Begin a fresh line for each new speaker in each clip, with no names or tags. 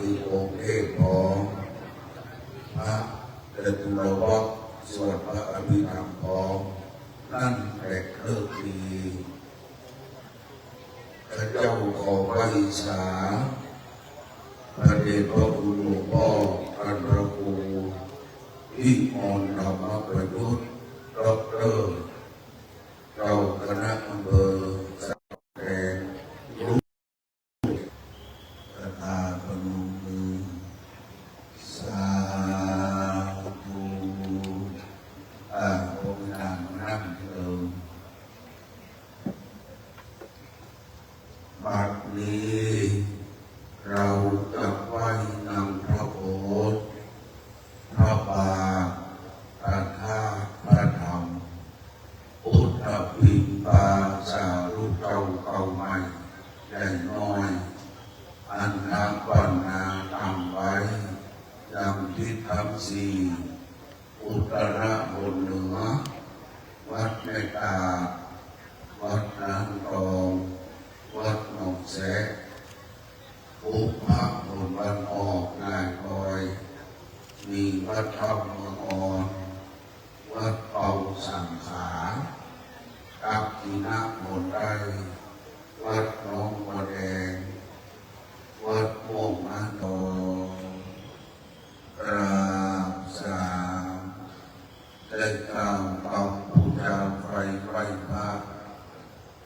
ติองค์เทพของพระเดชตุลวะสวดพระอภิธรรมของนั่นแหละเลิกดีพระเจ้าขอพระอิศาพระเดชพระคุณหลวงพ่อท่านพระครูพิมลธรรมประยุทธ์ดร.เจ้าคณะอำเภอสักแกงรุ่งประธานพนมมือสาธุองค์นางนั่งเดิมบัดนี้เราจะไหว้นำพระโอษฐ์พระบาทพระธาตุพระธรรมพุทธพิมพ์ปาจารุเก่าเก่าใหม่ใหญ่น้อยอันทางปัญนาตั้งไว้ยังทิศทั้งสี่อุตระบนเหนือวัดแม่กาวัดนางรองวัดหนองแสกอุปภาคบนวันออกนายคอยมีวัดท่าเมืองอ่อนวัดเป่าสังขารกับที่นาบนได้วัดหนองบัวแดงวัดม่วงมาโตราบสามได้กล่าวคำบูชาไฟพระ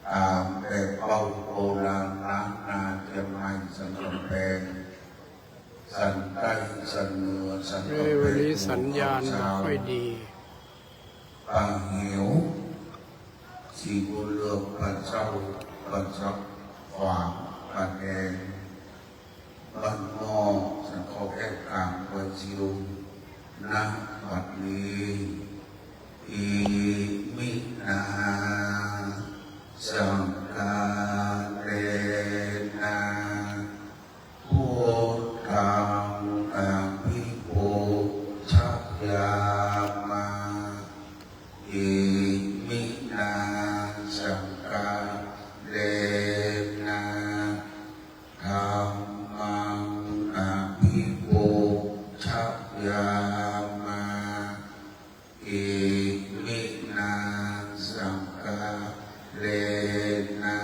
ตามแบบเป้าโบราณล้านนาเจียงใหม่สันกำแพงสันใต้สันเหนือสันตะวัน
วันนี้สัญญาณไม่ค่อยดี
ป่าเหวสีบุญเรืองบ้านเจ้าบ้านซับขวางบ้านแดงบ้านนอกสันคอแก้วกลางบ้านชิวนะบัดนี้อิมินาสังฆาเรนะพุทธังอภิปูชยามาอิมินาสังฆาเรนะธัมมังอภิปูชยามาอิมินาสังฆาเรนะ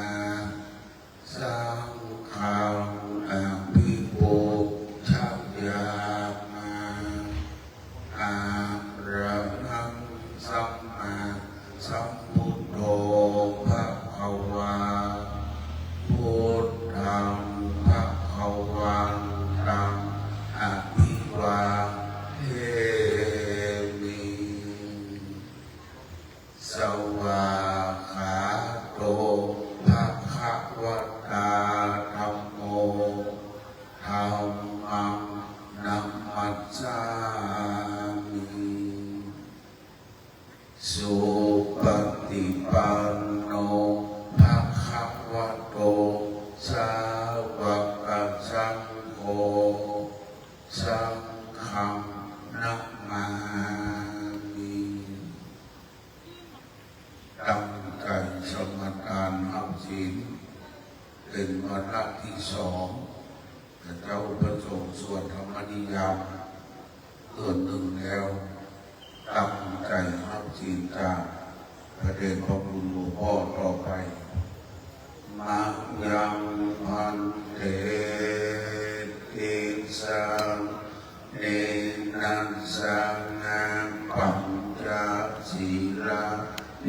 สังฆังอภิปูชยามาอะระหังสัมมาสัมพุทโธภะคะวาพุทธังภะคะวันตังอภิวาเทมิสวากขาโตภะคะวะตาธัมโมธัมมังนัมมัสสามิสุปฏิปันโนภะคะวะโตสาวกสังโฆสังฆังนะมามิตั้งใจสมาทานเอาศีลเป็นวาระที่สองพระเจ้าประสงค์สวดธรรมนิยามส่วนหนึ่งแล้วตั้งใจเอาศีลจากพระเดชพระคุณหลวงพ่อต่อไปมายังพันเตติสังเนนัสสังอาปัญจศีลา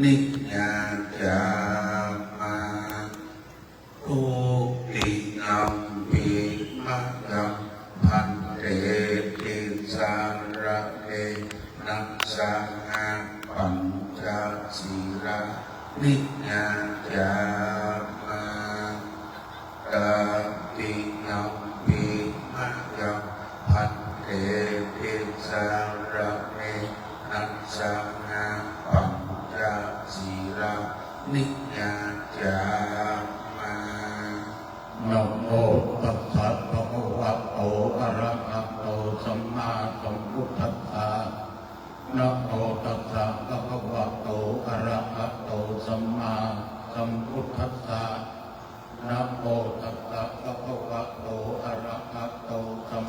นิยาจามาทุติยัมปิมะยังพันเตติสังระเนนัสสังอาปัญจศีลานิยาจามาตติยัมปิมะยังพันเตติสังระเนนัสสังอาปัญจศีลานิยาจามานะโมตัสสะภะคะวะโตอะระหะโตสัมมาสัมพุทธัสสะนะโมตัสสะภะคะวะโตอะระหะโตสัมมาสัมพุทธัสสะนะโมตัสสะภะคะวะโตอะระหะโตสัม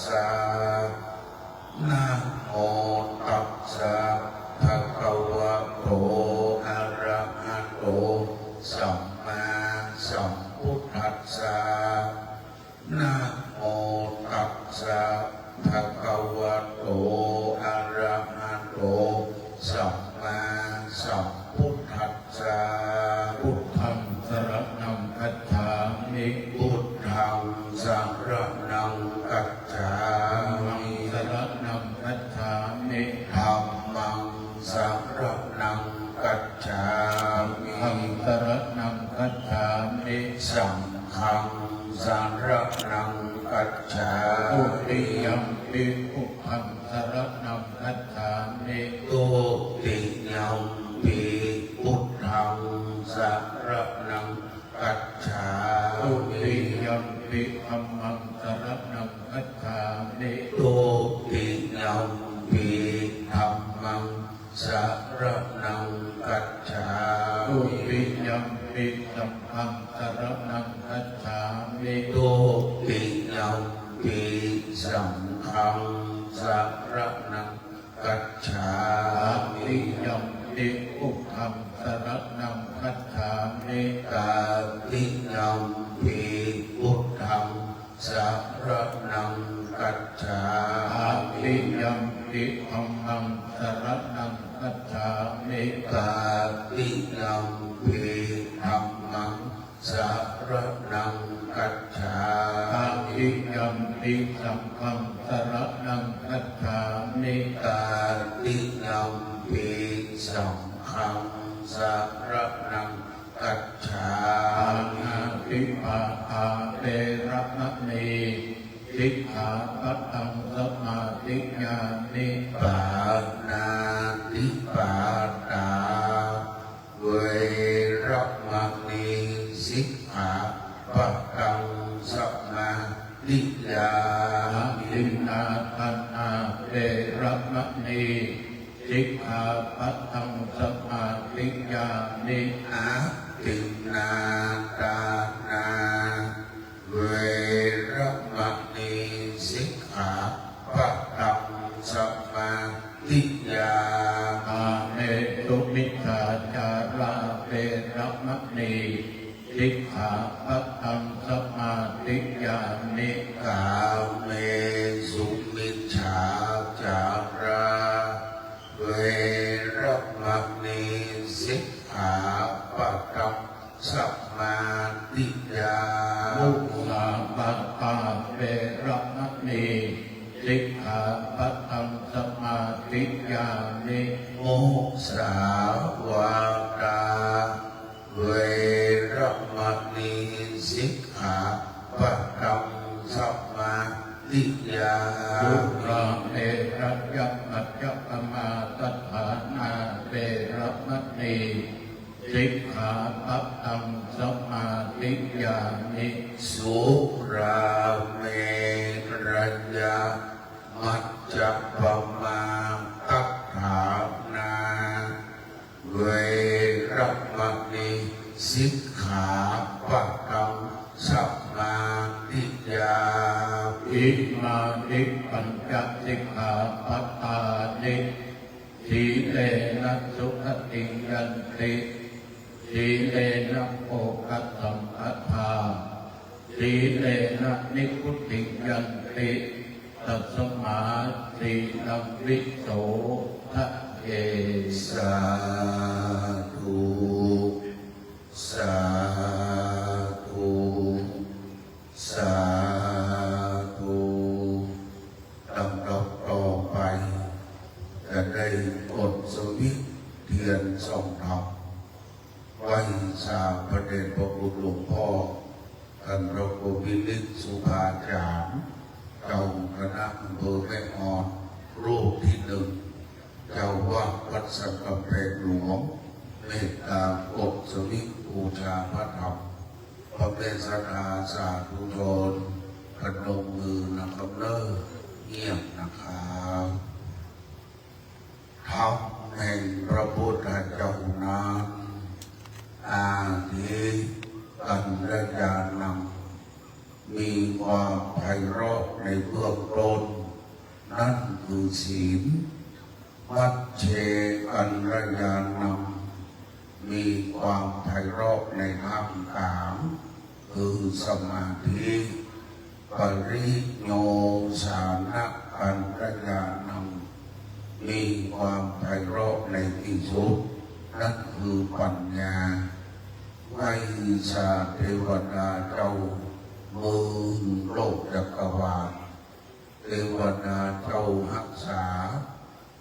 สะนะโมตัสสะภะคะวะโตอะระหะโตสัมมาสัมพุทธัสสะนะโมตัสสะภะคะวะโตอะระหะโตสัมมาสัมพุทธัสสะพุทธังสรณังคัจฉามิพุทธังสรณังคัจฉามิสรณังคัจฉามิธัมมังสรณังคัจฉามิธัมมังสรณังคัจฉามิสังฆังสรณังคัจฉามิตุติยัมปิพุทธังสรณังคัจฉามิตุติยัมปิพุทธังสรณังคัจฉามิตุติยัมปิธัมมังสรณังคัจฉามิตุติยัมปิธัมมังสรณังคัจฉามิตุติยัมปิสังฆังสรณังคัจฉามิตุติยัมปิสังฆังสรณังคัจฉามิยัมปิพุทธังสรณังคัจฉามิกาติยัมปิพุทธังสรณังคัจฉามิยัมปิธัมมังสรณังคัจฉามิกาติยัมปิธัมมังสรณังคัจฉามิยัมปิสังฆังสรณังคัจฉามิกาติยัมปิสังฆังสรณังคัจฉามิปิปาทาเวระมะนีสิกขาปัตตังสมาธิญาณิปานาติปาตาเวระมะนีสิกขาปัตตังสมาธิญาณินาทานาเวระมะนีสิกขาปัตตังสมาธิญาณิอาทินนาทานาเวระมะนีสิกขาปัตตังสมาธิญาอาเมตุมิจฉาจาราเวระมะนีสิกขาปัตตังสมาธิญาณิกาเมสุมิจฉาจาราเวระมะนีสิกขาปัตตังสมาธิญามุสาปัตตาเวระมะนีสิกขาปัตตังสมาธิญาณิมุสาวาทาเวระมะนีสิกขาปัตตังสมาธิญามิสุราเมรยมัจจปมาทัฏฐานาเวระมะนีสิกขาปัตตังสมาธิญามิสุราเมรยมัจจปมาทัฏฐานาเวระมะนีสิกขาปัตตังสมาธิญามิอิมานิปัญจสิกขาปัตตานิสีเลนะสุขติยันติสีเลนะโภคสัมปทาสีเลนะนิพพุติยันติตัสมาสีลังวิโสทะเยสาธุสาธุสาธุลำดับต่อไปจะได้กดสวิตช์เทียนส่องธรรมไหว้สาพระเดชพระคุณหลวงพ่อท่านพระครูวินิจสุภาจารย์เจ้าคณะอำเภอแม่ออนรูปที่หนึ่งเจ้าวาดวัดสังกำแพงหลวงเมตตากดสวิตช์บูชาพระธรรมพระเทศนาสาธุชนพนมมือนะครับเลิกเงียบนะครับธรรมแห่งพระพุทธเจ้านั้นอาทิกันระยานัง มีความไพเราะในเบื้องต้นนั่นคือศีลมัชเชกัลยาณังมีความไพเราะในท่ามกลางคือสมาธิปริโยสานะกัลยาณังมีความไพเราะในที่สุดนั่นคือปัญญาไวชาเทวดาเจ้ามือโลกจักรวาลเทวดาเจ้ารักษา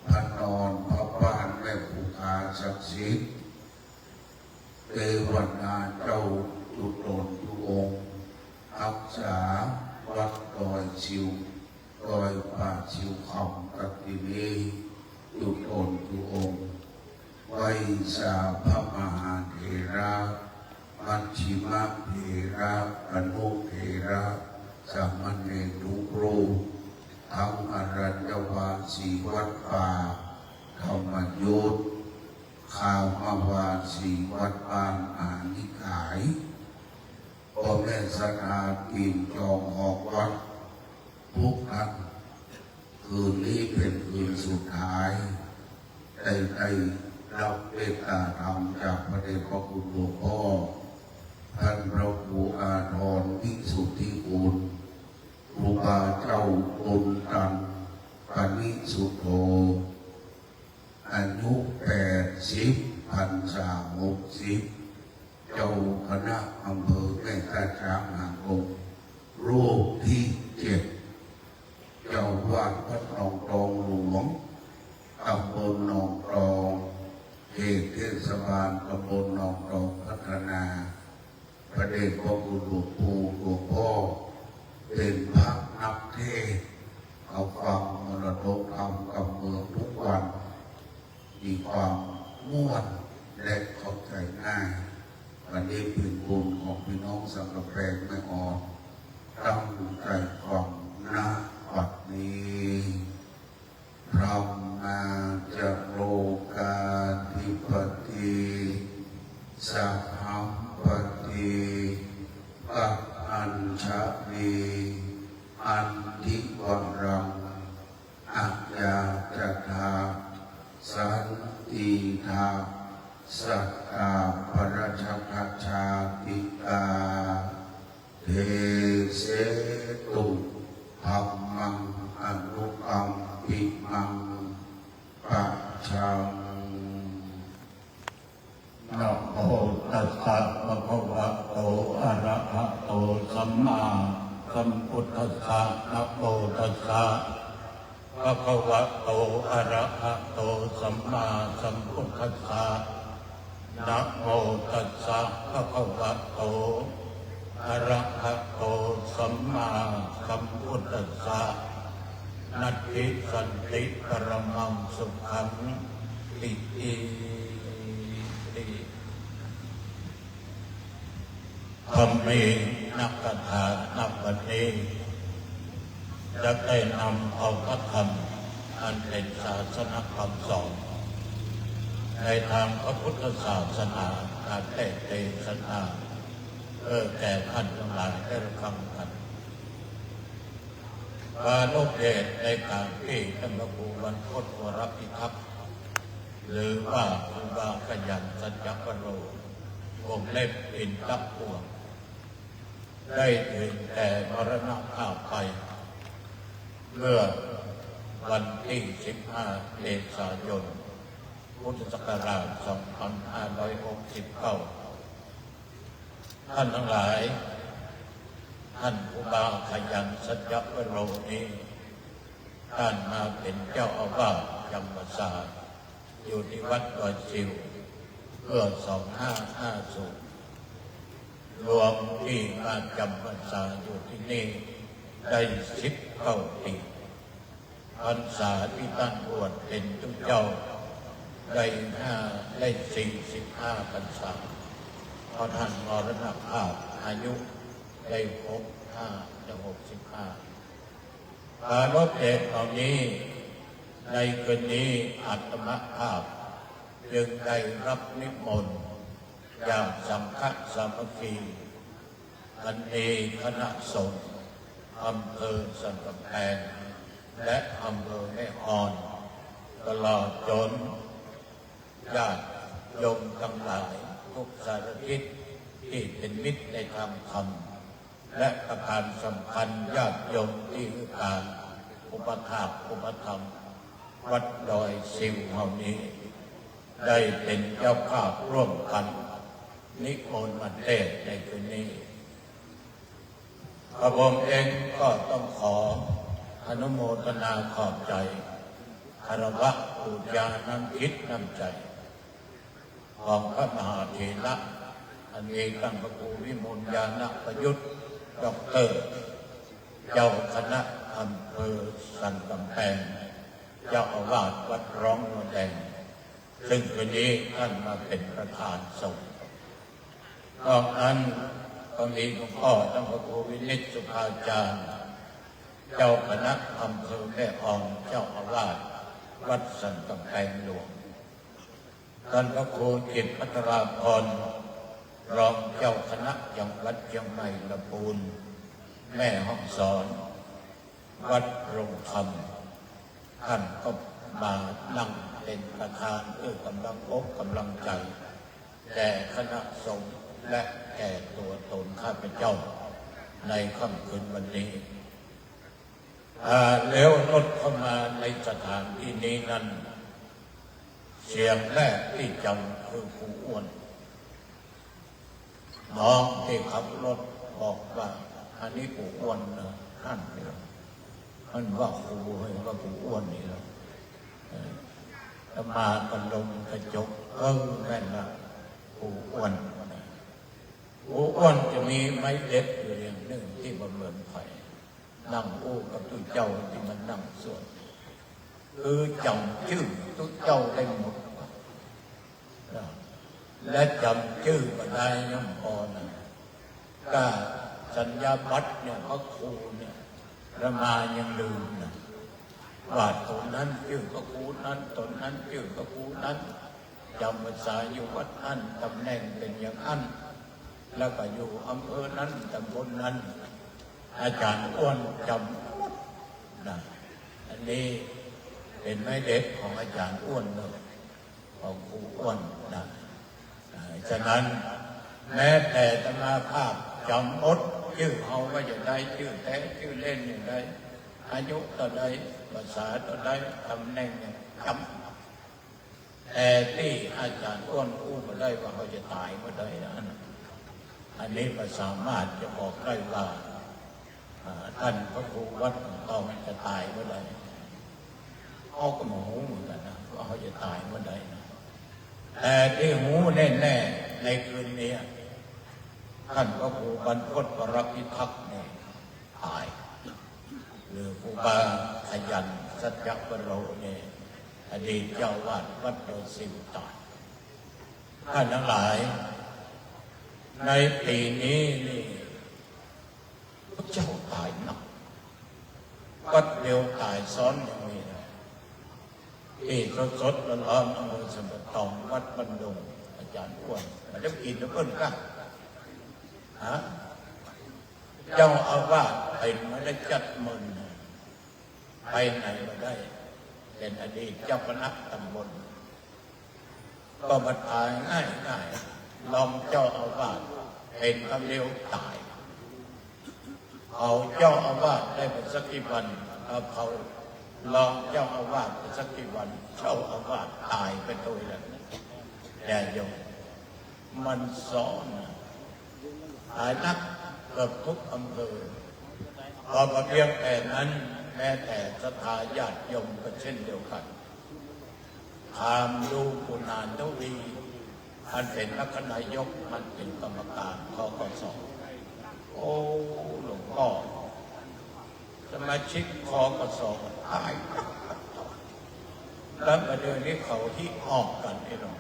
พระนอนพระบ้านแม่ภูคาศักดิ์สิทธิ์เทวดาเจ้าจุดโดนจุองค์รักษาวัดดอยชิวดอยป่าชิวเขากัตตินีจุดโดนจุองค์ไวชาพระมหาเถระมัชฌิมเถระอนุเถระสามเณรทุกรูปทั้งอรัญญวาสีวัดป่าธรรมยุทธข่าวมาวาสีวัดบ้านอานิขายพ่อแม่สนาตีนจองออกวัดทุกท่านคืนนี้เป็นคืนสุดท้ายได้รับเมตตาธรรมจากพระเดชพระคุณหลวงพ่อท่านพระครูอาทรวิสุทธิคุณครูบาเจ้าบุญตันปณิสุทโธอายุ80 พรรษา60เจ้าคณะอำเภอแม่ตาช้างหางองค์รูปที่7เจ้าวาดวัดหนองตองหลวงตำบลหนองตองเขตเทศบาลตำบลหนองตองพัฒนาพระเดชพระคุณหลวงปู่หลวงพ่อเป็นพระนักเทศน์เอาฟังมรดกธรรมกับเมืองทุกวันมีความม่วนและเข้าใจง่ายวันนี้เป็นบุญของพี่น้องสังฆแปลงไม่ออกตั้งใจฟังนะบัดนี้พระมาจะโลกาธิปติสัพพัมปติปัจอัญชลีอันทิวรังอัจญาจทาสันติธาสัตตาปรัชกัจฉาติกาเทเสตุธัมมังอนุกัมปิมังปัจฉังนะโมตัสสะภะคะวะโตอะระหะโตสัมมาสัมพุทธัสสะนะโมตัสสะภะคะวะโตอะระหะโตสัมมาสัมพุทธัสสะนะโมตัสสะภะคะวะโตอะระหะโตสัมมาสัมพุทธัสสะนัตถิสันติปรมังสุขังอิติธัมเมนักถานับวันนี้จะได้นำเอาพระธรรมอันเป็นศาสนคำสอนในทางพระพุทธศาสนาการเทศนาแก่ท่านทั้งหลายได้รับฟังกันปาโลกเดชในการที่ท่านพระครูบรรพตวรพิทักษ์หรือว่าครูบาขยันสัจจวโรวงเล็บอินทพวงได้ถึงแต่มรณภาพไปเมื่อวันที่15 เมษายน พุทธศักราช 2569 ท่านทั้งหลายท่านครูบาขยันสัจจวโรนี้ท่านมาเป็นเจ้าอาวาสจำพรรษาอยู่ที่วัดดอยชิวเมื่อ2550รวมที่มาจำพรรษาอยู่ที่นี่ได้19 ปีพรรษาที่ท่านบวชเป็นเจ้าได้45 พรรษาเพราะท่านมรณภาพอายุได้65 จะ 65ปาโลกเดชเหล่านี้ในคืนนี้อาตมาภาพจึงได้รับนิมนต์อย่างสังฆสามัคคี
อันมีคณะสงฆ์อำเภอสันกำแพงและอำเภอแม่อ่อนตลอดจนญาติโยมทั้งหลายทุกสารทิศที่เป็นมิตรในทางธรรมและประการสำคัญญาติโยมที่คือการอุปถากอุปถัมภ์วัดดอยสิวเฮานี้ได้เป็นเจ้าภาพร่วมกันนิมนต์มาเทศน์ในคืนนี้กระผมเองก็ต้องขออนุโมทนาขอบใจคารวะบูชาน้ำคิดน้ำใจของพระมหาเถระอันมีตั้งพระครูวิมลญาณประยุทธ์ด็อกเตอร์เจ้าคณะอำเภอสันกำแพงเจ้าอาวาสวัดร้องนวลแดงซึ่งคืนนี้ท่านมาเป็นประธานสงฆ์นอกนั้นก็มีหลวงพ่อท่านพระครูวินิจสุภาจารย์เจ้าคณะอำเภอแม่อ่อนเจ้าอาวาสวัดสันกำแพงหลวงท่านพระครูจิตรพัทราพรรองเจ้าคณะจังหวัดเชียงใหม่ลำพูนแม่ห้องสอนวัดโรงธรรมท่านก็มานั่งเป็นประธานกำลังอกกำลังใจแก่คณะสงฆ์และแก่ตัวตนข้าพเจ้าในค่ำคืนวันนี้แล้วรถเข้ามาในสถานที่นี้นั้นเสียงแรกที่จำคือครูอ้วนน้องที่ขับรถบอกว่าอันนี้ครูอ้วนนะท่านเนี่ยท่านว่าครูให้ว่าครูอ้วนนี่แล้วมากันลงกระจกแม่นละครูอ้วนครูอ้วนจะมีไม้เล็บอยู่อย่างหนึ่งที่บนเหมือนไผ่นั่งอู้กับตุ้เจ้าที่มันนั่งสวดคือจำชื่อตุ้เจ้าได้หมดและจำชื่อมาได้ยังพอนะก็สัญญาบัตรเนี่ยพระครูเนี่ยระมายังลืมนะว่าตนนั้นชื่อพระครูนั้นตนนั้นชื่อพระครูนั้นจำภาษาอยู่วัดนั้นตำแหน่งเป็นอย่างนั้นแล้วก็อยู่อำเภอนั้นตำบลนั้นอาจารย์อ้วนจำนะอันนี้เป็นไม้เด็กของอาจารย์อ้วนเลยของครูอ้วนนะฉะนั้นแม้แต่ตมาภาพจำอดชื่อเขาว่าอย่างไรชื่อแท้ชื่อเล่นอย่างไรอายุต่อใดภาษาต่อใดตำแหน่งเนี่ยจำแต่ที่อาจารย์อ้วนพูดมาได้ว่าเขาจะตายเมื่อใดนะอันนี้ก็สามารถจะบอกได้ว่าท่านพระครูวัดของเขาจะตายเมื่อใดเขาก็มาหูเหมือนกันนะว่าเขาจะตายเมื่อใดนะแต่ที่หูแน่ๆในคืนนี้ท่านพระครูบรรพตปรพิทักษ์เนี่ยตายหรือครูบาขยันสัจจวโรเนี่ยอดีตเจ้าวาดวัดโดยสิวตายท่านทั้งหลายในปีนี้นี่พระเจ้าตายหนักวัดเดียวตายซ้อนอย่างนี้นะที่สดๆร้อนๆอำเภอสมบัติทองวัดบรรดงอาจารย์อ้วนมาจะกินแล้วเพิ่นกันเจ้าอาวาสเป็นมาได้จัดมึนไปไหนมาได้เป็นอดีตเจ้าคณะตำบลก็มาตายง่ายลองเจ้าอาวาสเป็นคำเดียวตายเอาเจ้าอาวาสได้เป็นสักกี่วันเขาลองเจ้าอาวาสเป็นสักกี่วันเจ้าอาวาสตายไปตัวแล้วแต่โยมมันซ้อนตายนักเกือบทุกอำเภอพอมาเพียงแต่นั้นแม้แต่ศรัทธาญาติโยมก็เช่นเดียวกันถามดูปุณานทวีท่านเป็นนักนายกมันเป็นกรรมการคกส.โอ้หลวงพ่อสมาชิกคกส.ตายแล้วประเดี๋ยวนี้เขาที่ออกกันไอ้หรอ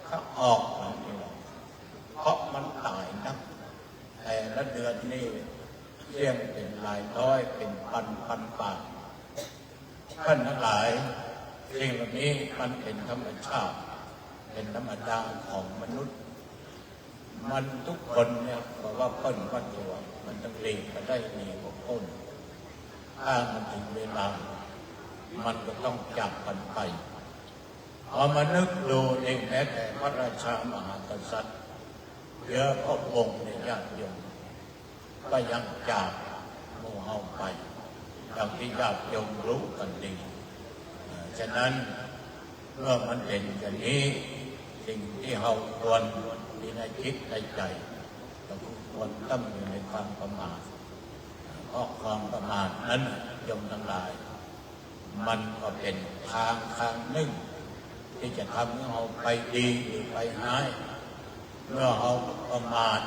เขาออกกันไอ้หรอเพราะมันตายนักแต่ละเดือนนี่เรียงเป็นหลายร้อยเป็นพันบาทท่านทั้งหลายสิ่งเหล่านี้มันเป็นธรรมชาติเป็นธรรมดาของมนุษย์ มันทุกคนเนี่ยบอกว่าเปิ้นวัดตัวมันต้องเรียนกันได้มีกว่าคนถ้ามันถึงเวลามันก็ต้องจากกันไปพอมานึกดูเองแม้แต่พระราชามหากษัตริย์เยอะพระองค์ในญาติโยมก็ยังจากหมู่เฮาไปอย่างที่ญาติโยมรู้กันดีฉะนั้นเมื่อมันเป็นอย่างนี้สิ่งที่เราควรมีในจิตในใจเราควรตั้งอยู่ในความประมาทเพราะความประมาทนั้นโยมทั้งหลายมันก็เป็นทางหนึ่งที่จะทำให้เราไปดีหรือไปหายเมื่อเราประมาท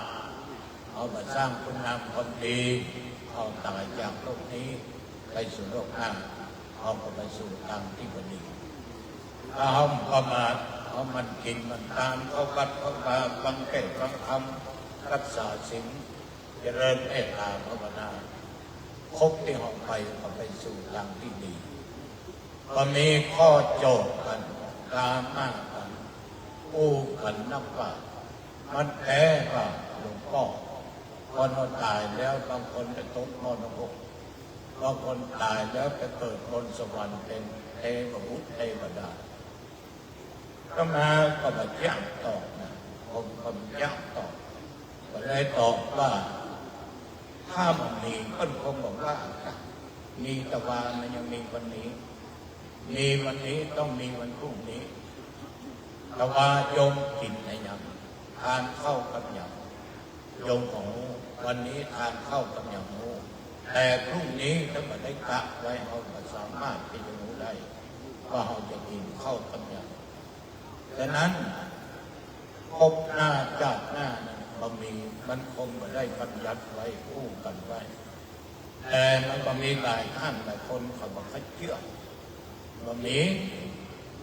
เรามาสร้างคุณงามความดีเราตายจากโลกนี้ไปสู่โลกหน้าเราก็ไปสู่ทางที่ดีถ้าเราประมาทเรามันกินมันตามเขากัดเขาตาฟังเทศน์ฟังธรรมรักษาศีลเจริญเมตตาภาวนาครบที่เราไปก็ไปสู่ทางที่ดีก็มีข้อโจทย์กันดราม่ากันอู้กันนับว่ามันแพ้ว่าหลวงพ่อคนเราตายแล้วบางคนจะตกนรกบางคนตายแล้วไปเกิดบนสวรรค์เป็นเทพบุตรเทวดาก็มายักตอบนะผมก็ยักตอบก็เลยตอบว่าถ้ามันมีก็คงบอกว่ามีตะวันมันยังมีวันนี้มีวันนี้ต้องมีวันพรุ่งนี้ตะวันโยมกินในยำทานข้าวกับยำโยมของวันนี้ทานข้าวกับยำหมูแต่พรุ่งนี้ถ้ามันได้กะไว้เราสามารถที่จะรู้ได้ว่าเราจะกินข้าวกับยำดังนั้นพบหน้าจากหน้านั้นมันคงไม่ได้บัญญัติไว้คู่กันไว้แต่มันก็มีหลายท่านหลายคนเขาบอกเขาเชื่อมันมี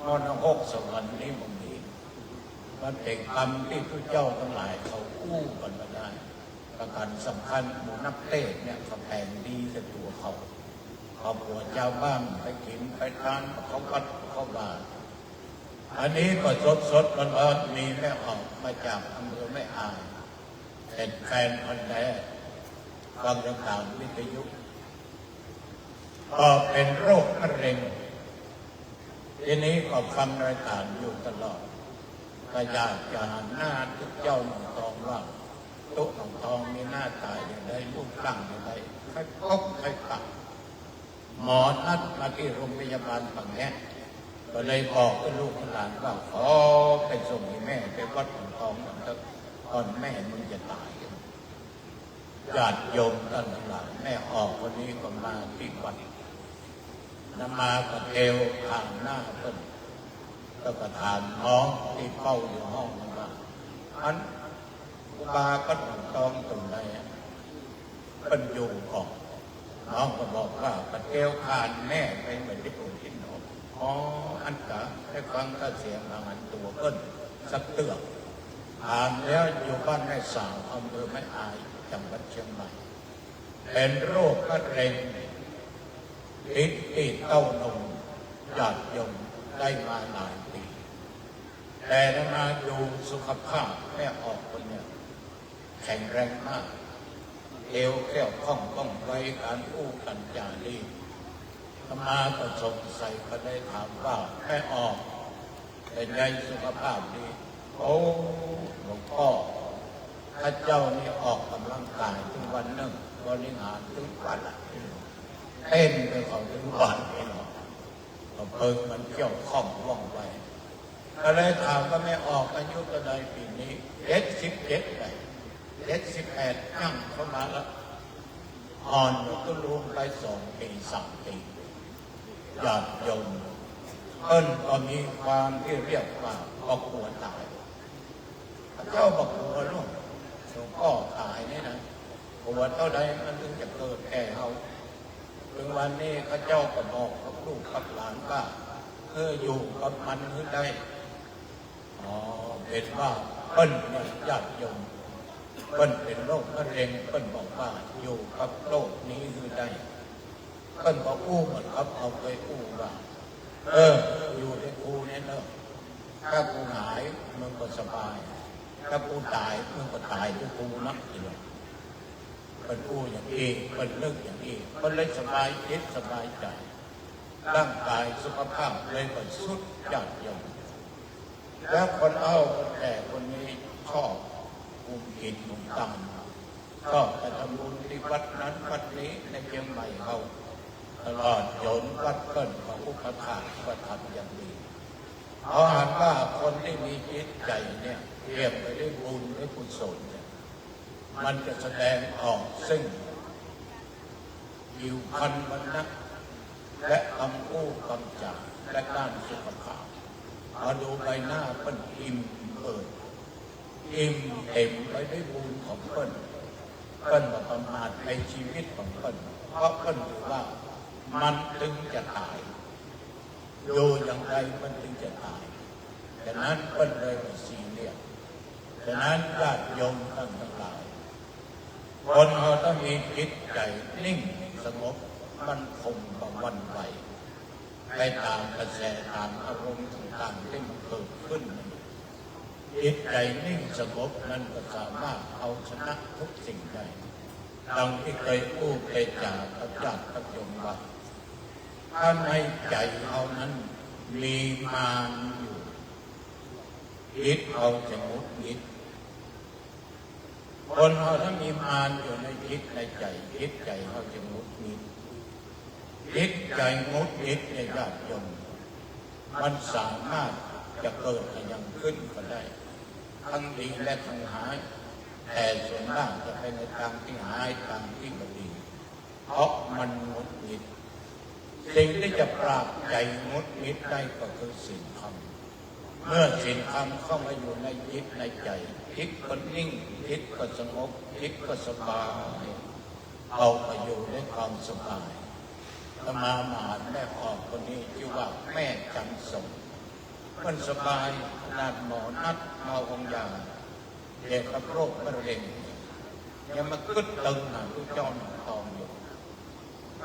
นรกสวรรค์นี้มันเป็นคำที่พระเจ้าทั้งหลายเขาคู่กันมาได้ประการสำคัญหมู่นักเทศเนี่ยเขาแปลงดีกับตัวเขาผัวเจ้าบ้านไปกินไปทานเขากัดเขาบาอันนี้ก็สดมันมีแม่ออกมาจากอำเภอแม่อายเป็นแฟนคนแรกฟังข่าววิทยุก็เป็นโรคมะเร็งทีนี้ก็ฟังรายการอยู่ตลอดก็อยากจะหันหน้าทุกเจ้าหนุ่มทองว่าตุ๊กหนุ่มทองมีหน้าตายอย่างไรรูปร่างอย่างไรใครพบใครปักหมอนัดมาที่โรงพยาบาลฝั่งนี้ก็เลยบอกกับลูกหลานว่าขอไปส่งให้แม่ไปวัดหนุ่มทองตอนแม่มึงจะตายญาติโยมท่านทั้งหลายแม่ออกวันนี้ก็มาที่วัดนมาก็เอวทางหน้าเพิ่นก็ประทานน้องที่เฝ้าอยู่ห้องนั้นว่าอันอุบาก็ถูกต้องตรงไหนเป็นอยู่ก่อนน้องก็บอกว่าประเทวผ่านแม่ไปเหมือนที่ผมคิดหนออันกะให้ฟังก็เสียงอาหารตัวเพิ่นสักเตือกผ่านแล้วอยู่บ้านแม่สาวอำเภอแม่อายจังหวัดเชียงใหม่เป็นโรคมะเร็งติดเต้านมญาติโยมได้มาหลายปีแต่มาดูสุขภาพแม่ออกคนเนี่ยแข็งแรงมากเอวแก้วคล่องต้องไว้การอู้กันจารีมาก็สงสัยก็ได้ถามว่าแม่ออกเป็นไงสุขภาพดีโอ้หลวงพ่อข้าเจ้านี่ออกกำลังกายทุกวันนึงบริหารทุกวันเต้นไปเขาทุกวันนี่หรอเพิ่งมันเกี่ยวข้องว่องไวก็เลยถามว่าไม่ออกอายุก็ได้ปีนี้77ได้78นั่งเข้ามาแล้วอ่อนก็รวมไป2 ปี3 ปีญาติโยมก็มีความที่เรียกว่าก็กลัวตายเจ้าบอกกลัวลูกหลวงพ่อตายนี่นะกลัวเท่าใดมันถึงจะเกิดแก่เราถึงวันนี้ข้าเจ้าก็บอกกับลูกกับหลานว่าอยู่กับมันคือได้เป็นว่าเปิ้นเนี่ยญาติโยมเปิ้นเป็นโรคมะเร็งเปิ้นบอกว่าอยู่กับโรคนี้คือได้เปิ้นบอกอู้เหมือนครับเอาไปอู้ว่าอยู่ในกูเนี่ยเนอะถ้ากูหายมันก็สบาย ถ้ากูตายมึงก็ตายด้วยกูนักทีเดียวเป็นกูอย่างนี้เป็นเรื่องอย่างนี้มันเลยสบายจิตสบายใจร่างกายสุขภาพเลยก็สุดยอดเยี่ยมแล้วคนเอาคนแก่คนนี้ชอบกุมกินกุมตังก็ไปทำบุญที่วัดนั้นวัดนี้ในเชียงใหม่เขาตลอดจนวัดเกินของอุปถากก็ทำอย่างดีเพราะหากว่าคนที่มีจิตใจเนี่ยเรียบไปด้วยบุญด้วยกุศลเนี่ยมันจะแสดงออกซึ่งผิวพรรณวรรณะและคำพูดคำจาและด้านสุขภาพมาดูใบหน้าเปิ้นอิ่มอิ่มเต็มไปด้วยบุญของเปิ้นประมาทในชีวิตของเปิ้นเพราะเปิ้นถือว่ามันถึงจะตายดูอย่างไรมันถึงจะตายฉะนั้นเปิ้นเลยเป็นซีเรียสฉะนั้นญาติโยมทั้งหลายคนเราต้องมีจิตใจนิ่งสงบมันคงกับวันไหวไปตามกระแสตามอารมณ์ต่างๆที่มันเกิดขึ้นจิตใจนิ่งสงบนั้นก็สามารถเอาชนะทุกสิ่งได้ดังที่เคยพูดเคยจาพระจักรพระยมว่าถ้าในใจเอานั้นมีมารอยู่จิตเอาจะงุดหงิดคนเราถ้ามีมารอยู่ในจิตในใจจิตใจเขาจะงุดหงิดจิตใจงุดหงิดในญาติโยมมันสามารถจะเกิดอย่างขึ้นก็ได้ทั้งดีและทั้งหายแต่ส่วนมากจะเป็นในทางที่หายทางที่ไม่ดีเพราะมันงุดหงิดสิ่งที่จะปราบใจงุดหงิดได้ก็คือศีลธรรมเมื่อศีลธรรมเข้ามาอยู่ในจิตในใจจิตก็นิ่งจิตก็สงบจิตก็สบายเอาไปอยู่ในความสบายธรรมามหาแม่พ่อคนนี้ชื่อว่าแม่จันทร์มันสบายขนาดหมอนัดมาองยาเด็กกับโรคมะเร็งยังมาคึดตึงหาลูกจ้อนทองอยู่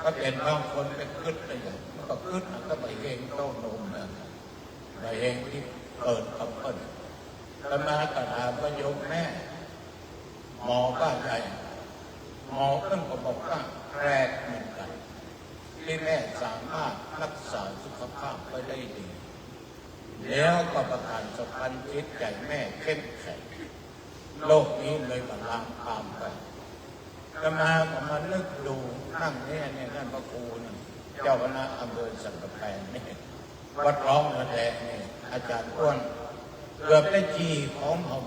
ถ้าเป็นบางคนไปคึดอะไรมันก็คึดก็ไปเองโต้นมนะไปเองที่เกิดกับเปิ้ลแล้วมากระถามว่าโยมแม่หมอบ้านใหญ่หมอเพิ่งก็บอกว่าแรกเหมือนกันที่แม่สามารถรักษาสุขภาพไปได้ดีแล้วก็ประทานสพันจิตใจแม่เข้มแข็งโลกนี้เลยมาล้างตามไปก็มาเลิกดูนั่งเนี่ยนั่นพระครูนี่เจ้าคณะอำเภอสันกำแพงนี่วัดร้องระแดงนี่อาจารย์อ้วนเกือบได้จีของห้อง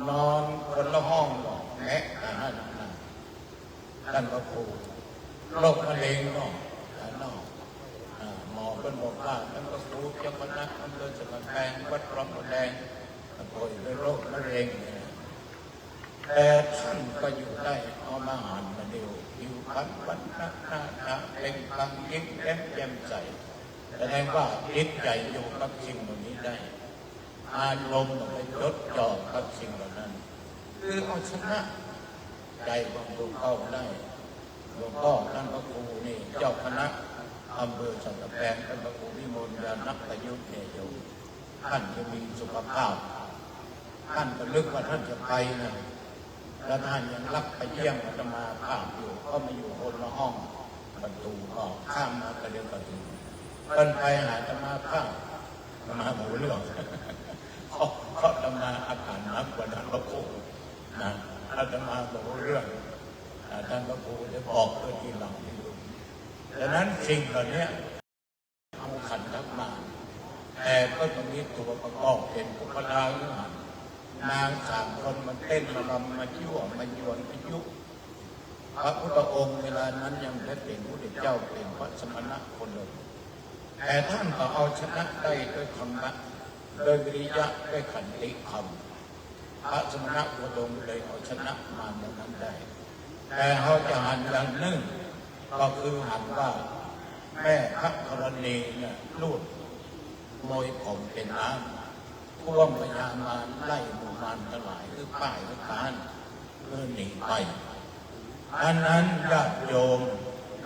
นอนคนละห้องหรอกแม้แต่ท่านพระครูโรคมะเร็งเนาะนอกหมอเป็นบอกว่าท่านพระครูเจ้าคณะอำเภอสันกำแพงวัดร้องระแดงป่วยด้วยโรคมะเร็งแต่ท่านก็อยู่ได้เอามาหันมาเดียวผิวพรรณวันหน้าเป็นกลางยิ้มแย้มใสแสดงว่าจิตใจอยู่กับสิ่งเหล่านี้ได้อารมณ์ไปจดจ่อกับสิ่งเหล่านั้นคือเอาชนะใจของตัวเข้าได้หลวงพ่อท่านพระครูนี่เจ้าคณะอำเภอสันกำแพงท่านพระครูวิมลยานักประยุทธ์เนี่ยโยมท่านจะมีสุขภาพท่านก็นึกว่าท่านจะไปนะแล้วท่านยังรับไปเยี่ยมอาตมาภาพอยู่ก็มาอยู่คนละห้องประตูก็ข้ามมากระเดียวกระตูท่านไปหาอาตมาภาพอาตมาหมูเรื่องเพราะอาตมาอาการหนักกว่าท่านพระครูนะอาตมาหมูเรื่องท่านพระครูได้บอกเพื่อที่หลังที่รู้ดังนั้นสิ่งเหล่านี้เอาขันทักมาแต่ก็ต้องมีตัวประกอบเป็นอุปราหรือนางสามคนมันเต้นมาลำมายั่วมาหยวนมายุพระพุทธองค์เวลานั้นยังได้เป็นพระพุทธเจ้าเป็นพระสมณะคนเดียวแต่ท่านก็เอาชนะได้ด้วยธรรมะโดยวิริยะด้วยขันติธรรมพระสมณะโคดมเลยเอาชนะมาในนั้นได้แต่เขาจะหันอย่างหนึ่งก็คือหันว่าแม่พระธรณีเนี่ยลูดโมยผมเป็นน้ำท่วมพญามารไล่หมู่มารทั้งหลายคือป้ายคือการเพื่อหนีไปอันนั้นญาติโยม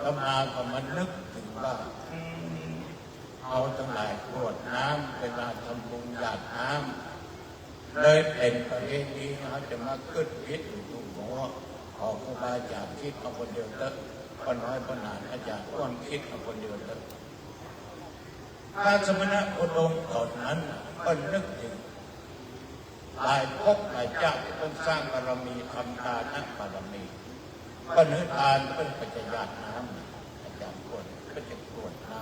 ก็มานึกถึงว่าเอาทั้งหลายกรวดน้ำเวลาทำบุญหยาดน้ำ เลยเป็นประเพณีเขาจะมาขึ้นพิษอยู่หัวขอครูบาอาจารย์คิดเอาคนเดียวเถอะคนน้อยคนหนาอาจารย์อ้วนคิดเอาคนเดียวเถอะพระสมณะโคดมตอนนั้นก็นึกถึงหลายภพหลายเจ้าที่ต้องสร้างบารมีทำทานนักบารมีก็เนื้อทานเป็นปัจจัยน้ำอาจารย์คนก็จะกรวดน้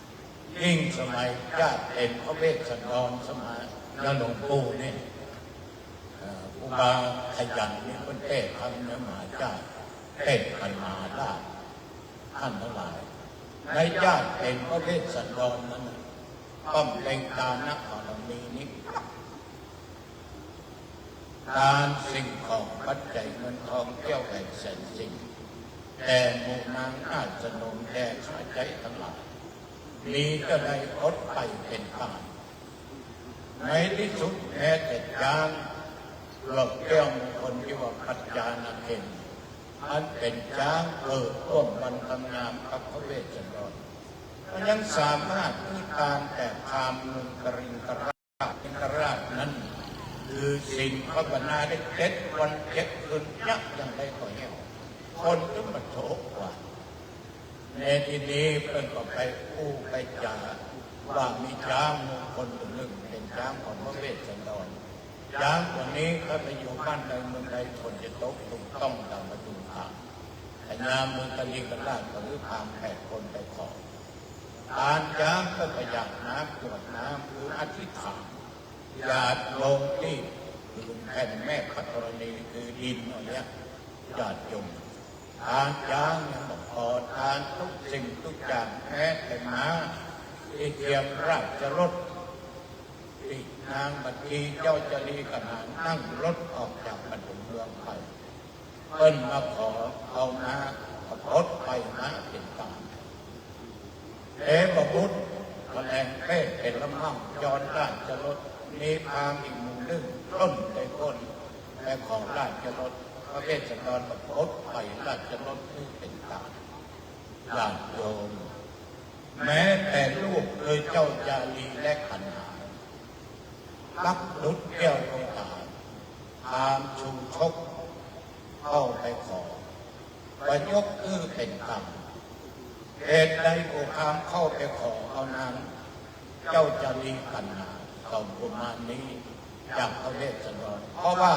ำยิ่งสมัยญาติเป็นพระเวสสันดรสมัยแล้วหลวงปู่นี่อุบาขยันนี่คนเทศทำเนื้อหมาเจ้าเทศขันมาได้ท่านทั้งหลายในญาติเป็นพระเวสสันดรนั้นต้องเป็นการนักบารมีนี้การสิ่งของปัจจัยเงินทองเที่ยวแห่งแสนสิ่งแต่หมู่นางอาจสนมแด่ข้าใจทั้งหลายมีก็ได้อดไปเป็นการในที่สุดแม้แต่จางหลอกแก้วมงคลที่ว่าปัจจานาเพ็ญอันเป็นช้างเกิดร่วมวันทำงานกับพระเวสสันดรมันยังสามารถที่การแต่พามเมืองกริงกราชนั้นคือสิ่งพระบรรณาได้7 วัน 7 คืนยักยังได้ก็เหี้ยวคนที่มันโถกว่าในที่นี้เป็นก็ไปอู้ไปจ่าว่ามีช้างมงคลตัวหนึ่งเป็นช้างของพระเวสสันดรช้างตัวนี้ถ้าไปอยู่บ้านใดเมืองใดคนจะตกถูกต้องตามประตูทางแต่งามเมืองกลิงกราชก็หรือพาม8 คนไปขอการช้างก็ประหยัดน้ำกวดน้ำคืออธิษฐานหยาดลงที่พื้นแผ่นแม่พระธรณีคือดินอันนี้หยาดยมทานช้างยังบอกขอทานทุกสิ่งทุกอย่างแม้แต่ม้าที่เทียมราชรถที่นางบัดกีเจ้าจรีขนานนั่งรถออกจากบรรทุเมืองไปเพิ่นมาขอเอาม้าขับรถไปม้าเป็นตามเอ๋บบุตรแสดงเพศเป็นลำมั่งย้อนราชรถมีพามอีกมุมนึงต้นในก้นแต่ของราชรถพระเวสสันดรกับรถไปราชรถที่เป็นตามญาติโยมแม้แต่ลูกเลยเจ้าจารีและขันหารับดุจแก้วลงตาพามชูชกเข้าไปขอประยกคือเป็นกรรมเหตุใดโอคามเข้าไปขอเอานางเจ้าจารีขันหาต่อประมาณนี้จากพระเวสสันดรเพราะว่า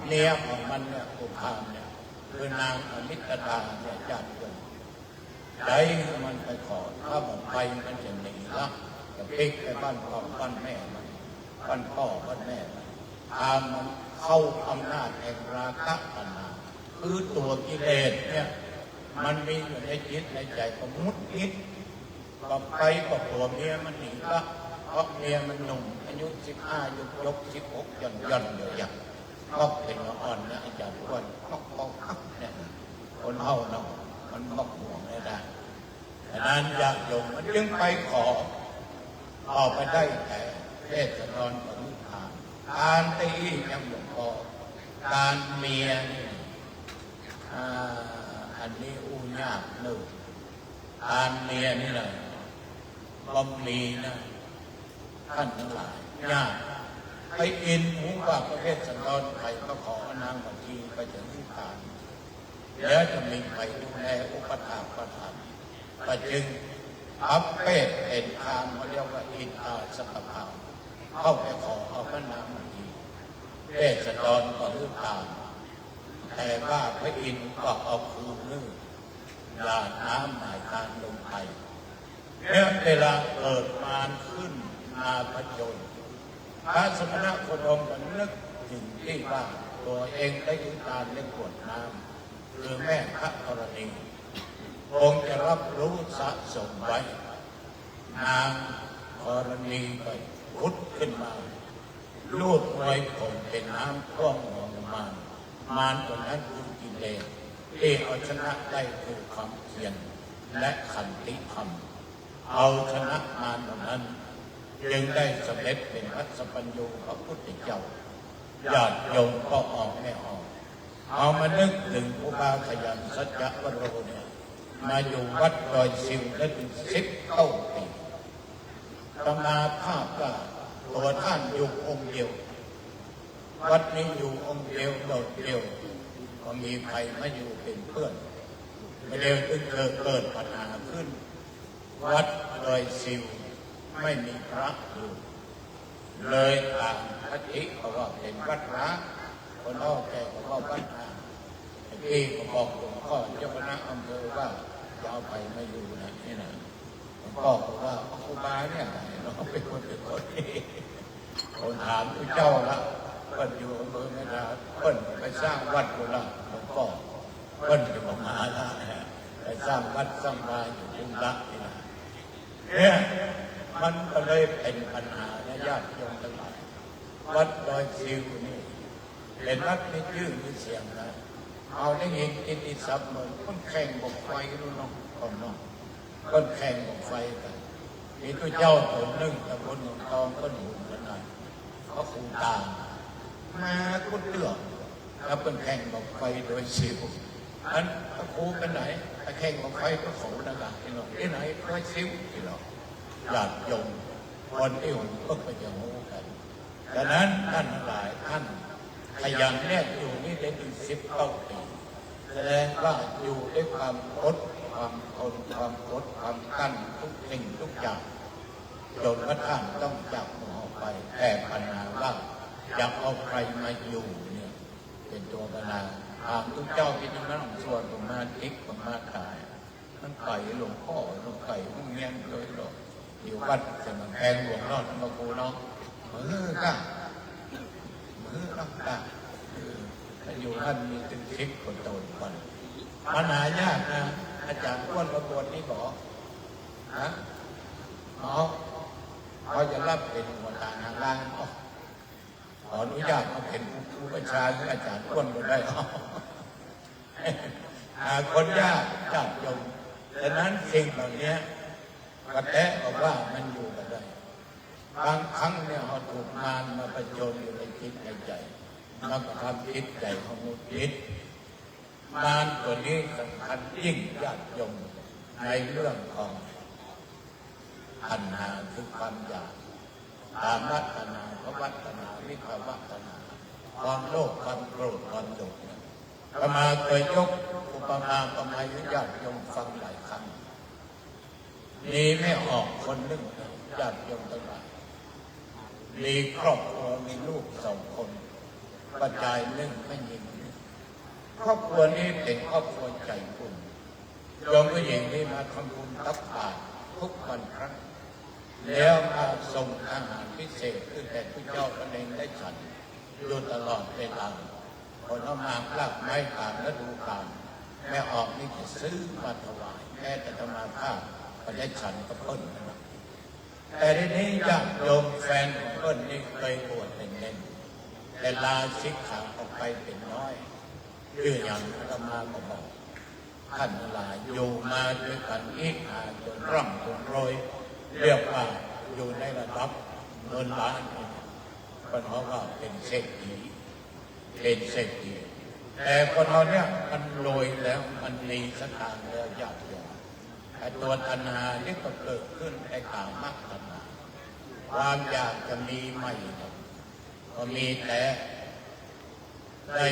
เมียของมันเนี่ยโอคามเนี่ยคือนางอมิตดาเนี่ยญาติโยมใจมันไปขอถ้ามันไปมันจะหนีละจะพลิกไปบ้านพ่อบ้านแม่มันบ้านพ่อบ้านแม่มันพามันเข้าอำนาจแห่งราคะตัณหาคือตัวกิเลสเนี่ยมันมีอยู่ในจิตในใจของมุดคิดก็ไปกับตัวเมียมันหนีละเพราะเมียมันหนุ่มอายุ15ยก16ย่อนเดี๋ยวอย่างก็เป็นอ่อนนะอาจารย์อ้วนก็คับเนี่ยคนเฮาเนาะมันบอกห่วงไม่ได้ฉะนั้นญาติโยมมันจึงไปขอต่อไปได้แต่เวสสันดรกับลูกทานการตียังหลวงพ่อการเมียนี่อันนี้อู้ยากหนึ่งการเมียนี่แหละบ่มีนะท่านทั้งหลายยากไปอินหูว่าพระเวสสันดรไปก็ขอนางบัญชีไปถึงที่ทานแล้วจะมีไปดูแลอุปถัมภ์ประทานก็จึงอัปเปตเป็นทางเขาเรียกว่าอินทาสัพพะเข้าไปขอเอาพระนางบัญชีเวสสันดรก็รู้ตามแต่ว่าพระอินทร์ก็เอาคืนนึกหยาดน้ำหมายการลงไปเมื่อเวลาเกิดมารขึ้นมาพระโจรพระสมณะโคดมก็นึกถึงที่ว่าตัวเองได้ยืนตามเล่นกวดน้ำคือแม่พระธรณีคงจะรับรู้สะสมไว้นางธรณีไปพุดขึ้นมาลูดไว้คงเป็นน้ำท่วมหัวมารตัวนั้นคือกิเลสที่เอาชนะได้คือความเพียรและขันติธรรมเอาชนะมารตัวนั้นจึงได้สำเร็จเป็นพระสัพพัญญูพระพุทธเจ้าญาติโยมก็ออกไม่ออกเอามานึกถึงอุบาขยันสัจจวโรเนี่ยมาอยู่วัดดอยซิวได้ถึง19 ปีตำนาภาพว่าตัวท่านอยู่องค์เดียว วัดนี้อยู่องค์เดียวโดดเดี่ยวก็มีใครมาอยู่เป็นเพื่อนไม่เร็วตึ้งเกิดปัญหาขึ้นวัดดอยสิวไม่มีพระอยู่เลยต่างคติเขาว่าเป็นวัดพระคนนอกแกก็ว่าวัดนาพี่ก็บอกหลวงพ่อเจ้าคณะอำเภอว่าจะเอาไปไม่อยู่นะนี่นะหลวงพ่อบอกว่าครูบาเนี่ยเราเป็นคนนี้คนถามพระเจ้าละเปิ้นอยู่อำเภอไม่ได้เปิ้นไปสร้างวัดโบราณหลวงพ่อเปิ้นจะบอกมาละไปสร้างวัดสร้างวาอยู่ทุ่งรักนี่นะเนี่ยมันก็เลยเป็นปัญหาในญาติโยมทั้งหลายวัดดอยซิวนี่เป็นวัดไม่ชื่อมีเสียงนะเอาได้เห็นกินอิสับเหมือนคนแข่งบอกไฟรู้น้องคนน้องคนแข่งบอกไฟกันมีตัวเจ้าตัวหนึ่งตะบนหนองทองก็หนุนกันนะเขาคูตามาคุดเลือกแล้วเป็นแข่งบอกไฟโดยซิวอันครูกันไหนแข่งบอกไฟก็เขานะครับที่เราที่ไหนโดยซิวที่เราญาติโยมคนที่หุ่นก็ไปจะรู้กันดังนั้นท่านหลายท่านขยันแน่อยู่นี่ได้ถึง19 ปีแสดงว่าอยู่ด้วยความอดความทนความอดความกั้นทุกสิ่งทุกอย่างจนกระทั่งต้องจากหมอไปแต่ปัญหาว่าจะเอาใครมาอยู่เนี่ยเป็นตัวปัญหาถามทุกเจ้าที่นั่งส่วนประมาณทิกประมาณตายนั่งไก่หลวงพ่อหลวงไก่มุ่งเงี้ยเลยหรอกอยู่วัดสมังแพงหลวงนอดมาคูน้องมือก้ามือรักก้าถ้าอยู่ท่านมีถึงทิพย์คนโตคนปัญหายากนะอาจารย์อ้วนประบวนนี่บอกนะหมอเขาจะรับเป็นหัวหน้างานล่างขออนุญาตมาเป็นผู้ประชาหรืออาจารย์อ้วนก็ได้คนยากญาติโยมดังนั้นสิ่งเหล่านี้กระแตะบอกว่ามันอยู่กันได้บางครั้งเนี่ยเขาถูกมารมาประโจนอยู่ในจิตในใจมันก็ทำจิตใจของมุจิตมารตัวนี้สำคัญยิ่งญาติโยมในเรื่องของปัญหาคือความอยากตามวัฒนาพระวัฒนาวิภวัฒนาความโลภความโกรธความโกรธประมาเคยยกอุปมาประมาณญาติโยมฟังหลายครั้งมีไม่ออกคนหนึ่งญาติโยมทั้งหลายมีครอบครัวมีลูก2 คนกระจายหนึ่งไม่ยิงครอบครัวนี้เป็นครอบครัวใจบุญโยมผู้หญิงนี่มาทำบุญตักบาตรทุกวันครั้งแล้วมาส่งอาหารพิเศษคือแต่พระเจ้าพระเนรได้ฉันอยู่ตลอดเวลาคนเอามาลากไม้ตามฤดูกาลแม่ออกนี่จะซื้อมาถวายแม่จะทำมาผ้าก็ได้ฉันกับเพิ่นนะแต่ทีนี้ญาติโยมแฟนของเพิ่นนี่เคยบวชเป็นเน้นแต่ลาสิกขาออกไปเป็นน้อยชื่ออย่างอาตมาก็บอกท่านหลายอยู่มาด้วยกันอีกจนร่ำจนรวยเรียกว่าอยู่ในระดับเงินล้านเพราะว่าเป็นเศรษฐีเป็นเศรษฐีแต่คนเราเนี่ยมันรวยแล้วมันมีสถานแล้วยากจนไอ้ตัวตัณหาที่ก็เกิดขึ้นไอ้กามตัณหาความอยากจะมีไม่ก็มีแต่ได้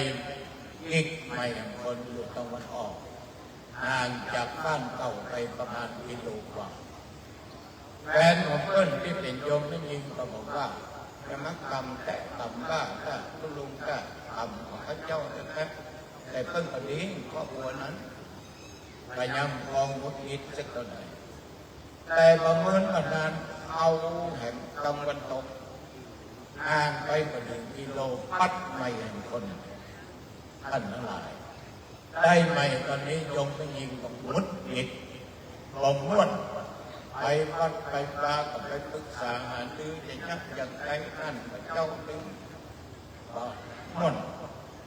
อีกไม่คนอยู่ตะวันออกห่างจากบ้านเก่าไปประมาณกิโลกว่าแฟนของเพื่อนที่เป็นโยมไม่ยิงก็บอกว่าจะมักกรรมแต่กรรมบ้าก็ลุงก็กรรมของพระเจ้าแท้แต่เพิ่งคนนี้ครอบครัวนั้นพยายามมองมุดมิดสักตัวไหนแต่ประเมินมานานเอาแห่งตะวันตกห่างไปกว่า1 กิโลปัดไม่เห็นคนท่านทั้งหลายได้ไหมตอนนี้ยงไปยิงกับมุดมิดลมม้วนไปวัดไปปลากับไปปรึกษาหารือจะยักอย่างไรนั่นพระเจ้าดึงก็ม่วน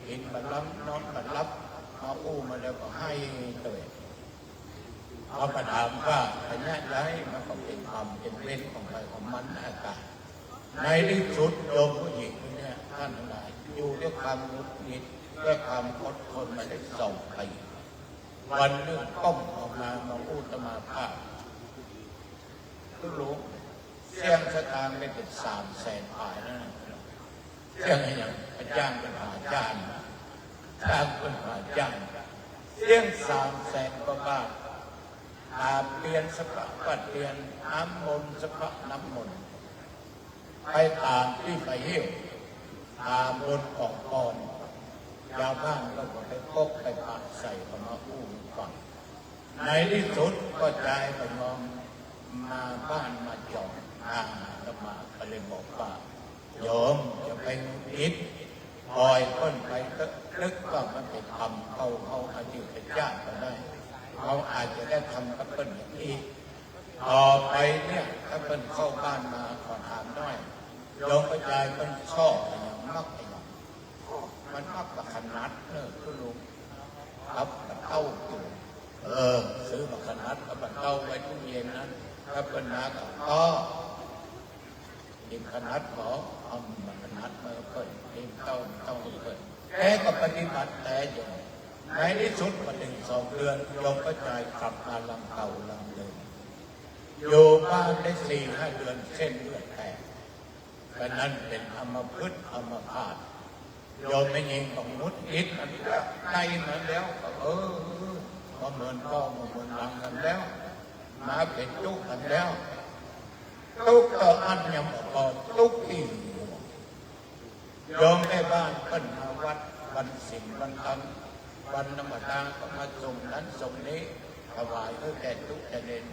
กินบัลลังนอนบัลลับมาอู้มาแล้วก็ให้เลยเอาไปถามว่าพญาย้ายมันก็เป็นความเป็นเล่นของไปของมันอากาศในที่สุดโยมผู้หญิงคนนี้ท่านทั้งหลายอยู่ด้วยความมุดมิดด้วยความอดทนมาได้2 ปีวันหนึ่งก้มออกมาพูดมาภาพก็รู้เสียงสตางค์ไม่เป็น300,000 บาทนั่นเสียงอะไรอย่างพ จ้างเป็นหาจ้างจ้างเป็นหาจ้างเสี่ยง300,000 กว่าบาทเปลี่ยนสภาพเปลี่ยนน้ำมนต์สภาพน้ำมนต์ไปตามที่ไปเหี้ยวตามบนของก่อนชาวบ้านก็ไปพกไปปากใส่ก็มาอู้ฟังในที่สุดก็ใจไปมองมาบ้านมาจอดก็มาก็เลยบอกว่าโยมจะไปนิดปล่อยต้นไปลึกก็มันไปทำเขาอาจจะเป็นญาติก็ได้เขาอาจจะได้ทำกับเปิ้ลอย่างนี้ต่อไปเนี่ยถ้าเปิ้ลเข้าบ้านมาขอถามน้อยโยมกระจายมันชอบอย่างมักมันมักกับขนาดคุณลุงครับกับเต้าอยู่ซื้อมาขนาดกับเต้าไว้ตู้เย็นนั้นถ้าเป็นนากับกินขนาดขอเอามันขนาดมาเกิดกินเต้าเกิดแกก็ปฏิบัติแต่อยู่ในที่สุดวัน1-2 เดือนโยมก็ใจกลับมาลำเก่าลำเดิมอยู่บ้านได้4-5 เดือนเส้นเลือดแตกเพราะนั้นเป็นอัมพฤกษ์อัมพาตโยมไม่ยิงของมุดอิดมันใจเหมือนแล้วมาเหมือนพ่อมาเหมือนหลังกันแล้วมาเป็นทุกข์กันแล้วทุกข์ต่ออันยังพอทุกข์ที่โยมในบ้านเพิ่นมาวัดวันศีลวันธรรมวันธรรมดาก็มาส่งนั้นส่งนี้ถวายเพื่อแก่ทุกข์จะเด่น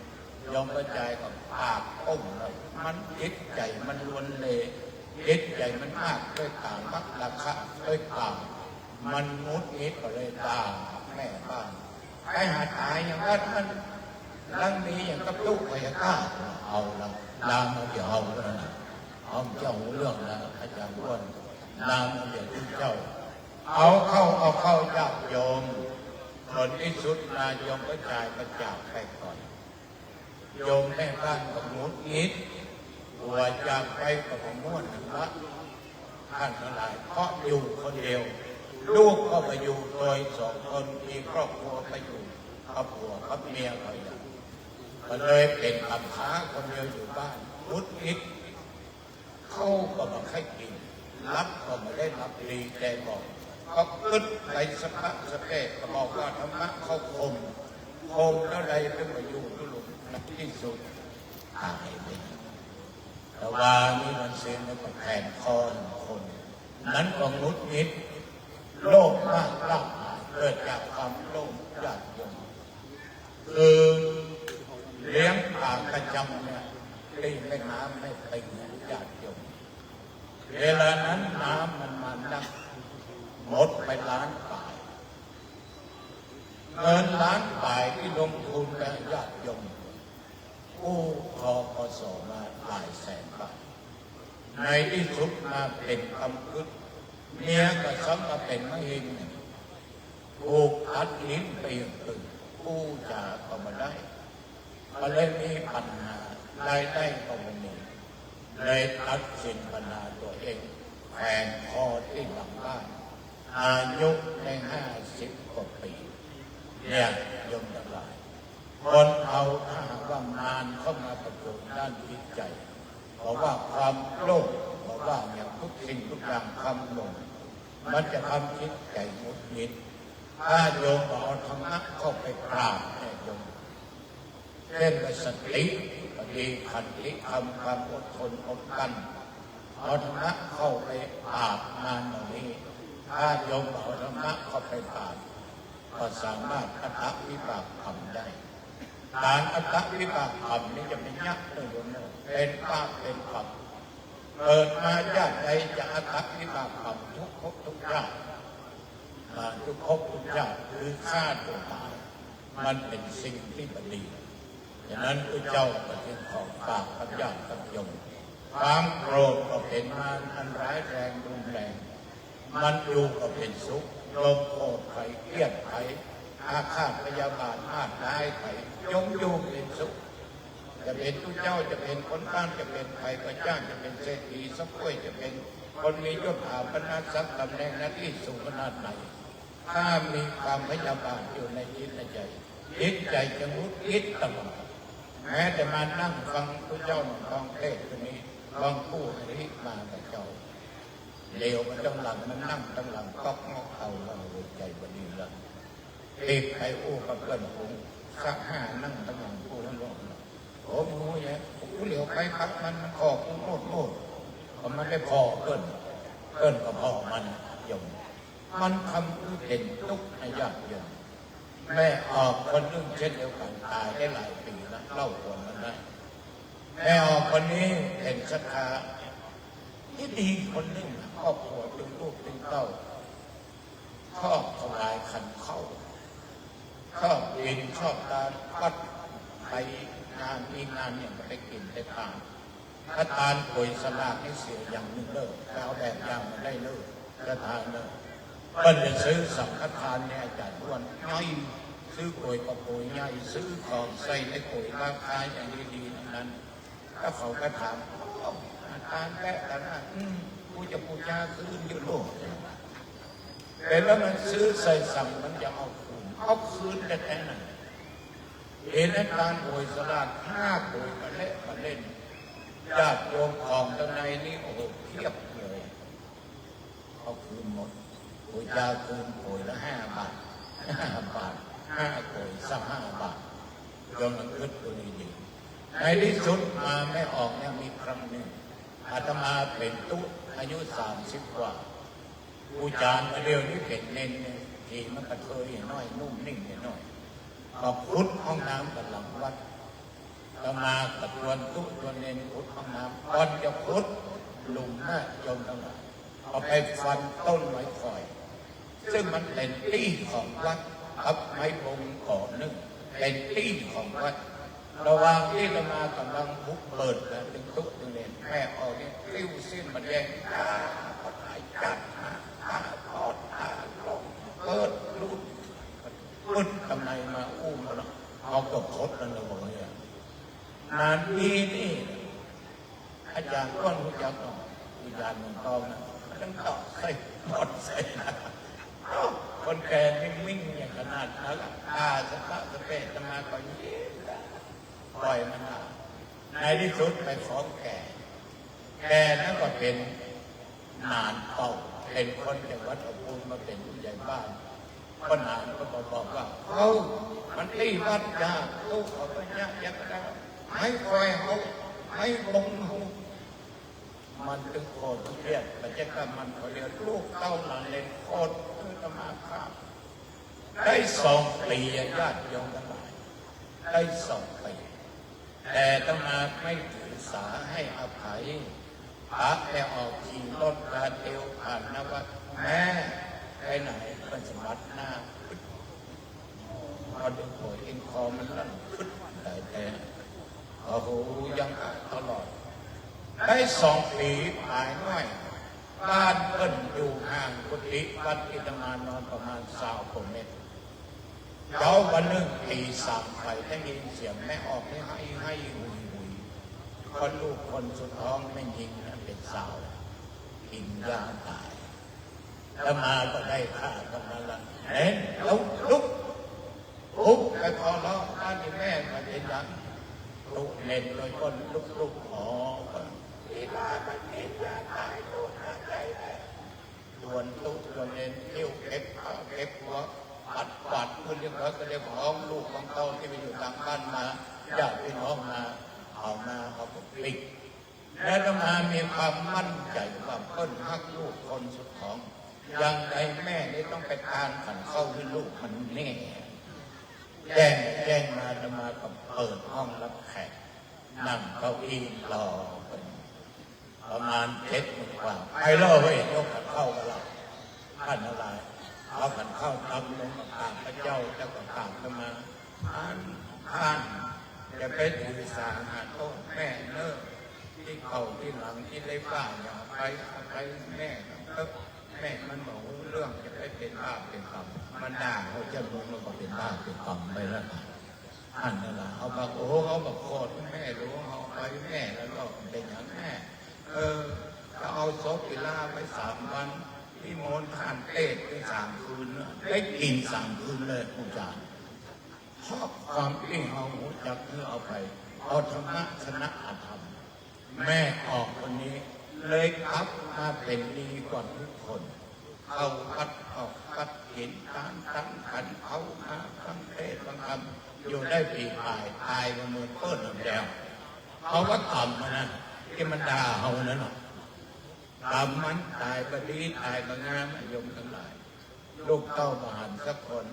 โยมกระจายกับปากอ้มเลยมันจิตใจมันล้วนเละจิตใจมันมากด้วยต่างมักราคะด้วยต่างมันมุดมิดก็เลยด่าแม่บ้านไอ้หาตายอย่างนั้นมันลังนี้อย่างกับลูกพยาก้าเอาละนางมันเดี๋ยวเอาแล้วนะเอาเจ้าเรื่องนะอาจารย์อ้วนนางมันเดี๋ยวทุกเจ้าเอาเข้าญาติโยมผลที่สุดนายโยมก็จ่ายประจากไปก่อนโยมแม่บ้านกับมุดมิดตัวจากไปกับม้วนละท่านทั้งหลายเพราะอยู่คนเดียวลูกก็ไปอยู่โดย2 คนมีครอบครัวไปอยู่กับผัวกับเมียเขาอย่างก็เลยเป็นคำท้าคนเดียวอยู่บ้านมุดมิดเข้าก็มาให้กินรับก็ไม่ได้รับดีแต่บอกเขาขึ้นไปสภาพสเปกก็บอกว่าธรรมะเขาคมแล้วใดเป็นมาอยู่ทุลุนักที่สุดตายไปแต่ว่านี่มันเสียงในแผ่นคอคนนั้นก็งุดงิดโลภมากร่างเกิดจากความโลภอยากยงคือเลี้ยงปากประจำเนี่ยตีไม่น้ำไม่ไปอยากยงเวลานั้นน้ำมันมานักหมดไป1 ล้านบาทเงิน1 ล้านบาทที่ลงทุนและญาติโยมกู้คปสมาหลายแสนบาทในที่สุดมาเป็นคำพึกเมียก็ซ้ำมาเป็นมะเร็งถูกอัดลิ้นไปอย่างอื่นกู้จาก็มาได้ก็เลยมีปัญหารายได้ก็ไม่มีเลยตัดสินปัญหาตัวเองแผ่นคอที่หลังบ้านอายุใน50 กว่าปีเนี่ยยมทั้งหลายคนเอาถ้าหากว่ามารเข้ามาประจุด้านจิตใจเพราะว่าความโลภเพราะว่าอย่างทุกสิ่งทุกอย่างคำหลงมันจะทำจิตใจหงุดหงิดถ้าโยมเอาธรรมะเข้าไปปราบเนี่ยโยมเช่นสติปฏิขันติทำความอดทนอดกันเอาธรรมะเข้าไปปราบงานเหล่านี้ถ้าโยมเอาธรรมะเข้าไปปราบก็สามารถอัตวิบากทำได้การอัตวิบากธรรมนี่จะเป็นยักษ์เลยโยมเป็นป้าเป็นขับเกิดมาญาติใดจะอัตวิบากธรรมทุกภพทุกชาติทุกภพทุกชาติคือฆ่าตัวตายมันเป็นสิ่งที่บดีฉะนั้นพระเจ้าก็จึงของฝากกับญาติกับโยมความโกรธก็เป็นมารอันร้ายแรงรุนแรงมันอยู่ก็เป็นสุขโลภโกรธไข้เครียดไข้อาฆาตพยาบาทอาฆาตไข้ยงอยู่เป็นสุขจะเป็นผู้เจ้าจะเป็นคนบ้านจะเป็นใครก็จ้างจะเป็นเศรษฐีสักคนจะเป็นคนมียศถาบรรดาศักดิ์ตำแหน่งหน้าที่สูงขนาดไหนถ้ามีความพยาบาทอยู่ในจิตในใจจิตใจจะงุดงิดตลอดแม้แต่มานั่งฟังผู้เจ้าฟังเทศน์นี้ฟังผู้ให้มากับเจ้า เลวมันต้องหลังมันนั่งต้องหลังก็งอกเอาเราใจบดีละตีบใครอู้กับเพื่อนผมสักห้านั่งต้องหลังกูทั้งหมดโอ้โหเนี่ยกูเหลียวไปพักมันขอบกูโน่ก็มันได้พอเกินก็พอมันยมมันทำคือเห็นทุกในญาติโยมแม่ออกคนนึงเช่นเดียวกันตายได้หลายปีแล้วเล่าคนมันได้แม่ออกคนนี้เห็นศรัทธาที่ดีคนนึงครอบครัวเป็นลูกเป็นเต้าชอบถวายขันเข้าชอบกินชอบทานวัดไปงานมีงานเนี่ยไปกินไปทานถ้าทานป่วยสลากให้เสียอย่างนึงเลิกแล้วแบบอย่างมันได้เลิกจะทานเลิกเพิ่นจะซื้อสังฆทานเนี่ยอาจารย์อ้วนง่ายซื้อป่วยก็ป่วยง่ายซื้อของใส่ในป่วยราคาอย่างดีๆนั้นถ้าเขาก็ถามทานแปะแต่นะผู้จะบูชาคืนอยู่โลกแต่แล้วมันซื้อใส่สั่งมันจะเอาคืนแต่แค่นั้นเห็นอาการป่วยสลาก5ป่วยมาเล่นญาติโยมของตรงในนี่โอ้โหเทียบเลยเอาคืนหมดป่วยยาคืนป่วยละ5 บาท5 บาท5ป่วยสัก5 บาทโยมมันอึดตัวดีๆในที่สุดมาไม่ออกเนี่ยมีครั้งหนึ่งอาตมาเป็นตุ๊อายุ30 กว่าผู้จารย์เร็วนี้เป็นเน้นทีมันกระเทยน้อยนุ่มนิ่งน้อยขอบพุทธห้องน้ำกับหลังวัดตมากับตวนตุ๊ตัวเน้นพุทธห้องน้ำก่อนจะพุทธหลุมหน้าโยมทั้งหลายเอาไปฟันต้นไม้ข่อยซึ่งมันเป็นที่ของวัดครับไม้พงก่อนึ่งเป็นที่ของวัดระหว่างที่ตมากำลังพุกเปิดแล้วถึงตุ๊ถึงเน้นแม่ออกเนี่ยติ้วสิ้นมันแย่งก็ตายจัดทอดลงเปิดรูดพุทธทำไมมาอุ้มเราเอากับพดนั่นเลยบอกเนี่ยนานนี้นี่อาจารย์ก้อนรู้จักอาจารย์มันตองนะต้องต่อใส่หมดใส่นะคนแก่นี่วิ่งอย่างขนาดนั้นตาสะพะสะเปะจะมาก่อนนี้ปล่อยมันในที่สุดไปฟ้องแก่นั่นก็เป็นนานเป่าเป็นคนจากวัดอภูมิมาเป็นผู้ใหญ่บ้านคนนานก็บอกว่ามันที่วัดยากลูกเขาเป็นยากยังไงไม่คอยเขาไม่ลงเขามันถึงโคตรเครียดแต่จะกำมันเขาเรียกลูกเต้าหลานเล่นโคตรคือธรรมะครับได้2 ปีญาติโยมทั้งหลายได้2 ปีแต่ธรรมาไม่ถือสาให้อภัยพระไปออกขี่รถลาเตียวผ่านนะว่าแม่ไปไหนเป็นสมัติหน้าพอดูโอยเอ็นคอมันนั่นขึ้นแต่โอ้โหยังตลอดได้2 ปีหายน้อยบ้านเพิ่นอยู่ห่างกุฏิวัดอิตมานอนประมาณ20 กว่าเมตรเจ้าวันหนึ่งตี3ไปได้ยินเสียงแม่ออกให้หุยคนลูกคนสุดท้องไม่ยิงนะเป็นสาวกินยาตายแล้วมาก็ได้ฆ่ากันมาละเห็นลุกไปพอแล้วบ้านแม่มาเป็นยังลุกเล่นโดยคนลุกอ๋อเวลามันกินยาตายลุกอะไรดวนลุกดวนเล่นเที่ยวเก็บหัวปัดคุณเรียกว่าก็เรียกของลูกของเขาที่ไปอยู่ต่างบ้านมาญาติพี่น้องมาเอาปิดและธรรมามีความมั่นใจว่าเพิ่นฮักลูกคนสุดของอย่างไรแม่นี่ต้องไปทานขันเข้าให้ลูกมันแน่แจ้งมาธรรมาก็เปิดห้องรับแขกนั่งเก้าอี้รอประมาณ7 โมงกว่าไปรอไว้ยกขันเข้ามาแล้วท่านอะไรเอาขันเข้าทำลงกับข้าพระเจ้าแล้วก็ข้าธรรมาท่านจะไปถือสาหาโทษแม่เลิกที่เข่าที่หลังที่ได้บ้าอย่าไปแม่มันบอกเรื่องจะไปเป็นบ้าเป็นกรรมมันด่าเขาจะรู้มันก็เป็นบ้าเป็นกรรมไปแล้วท่านนั่นแหละเขาบอกเขาบอกโคตรแม่รู้เขาไปแม่แล้วก็เป็นอย่างแม่จะเอาศพกีฬาไป3 วันที่โมนท่านเทศไป3 คืนได้กิน3 คืนเลยผู้จารชอบความที่เอาหูจักเพื่อเอาไปเอาธรรมะชนะอธรรมแม่ออกคนนี้ เลยกลับมาเป็นดีกว่าทุกคนเข้าวัดออกวัดเห็นการตั้งขันเขามาคำเทศน์บางคำอยู่ได้ปีตายมาเมื่อเปิ้ลแล้วเขาก็ทำนะที่มันด่าเขานั่นหรอกทำมันตายก็ดีตายก็งามโยมทั้งหลายลูกเต้าบานสักคน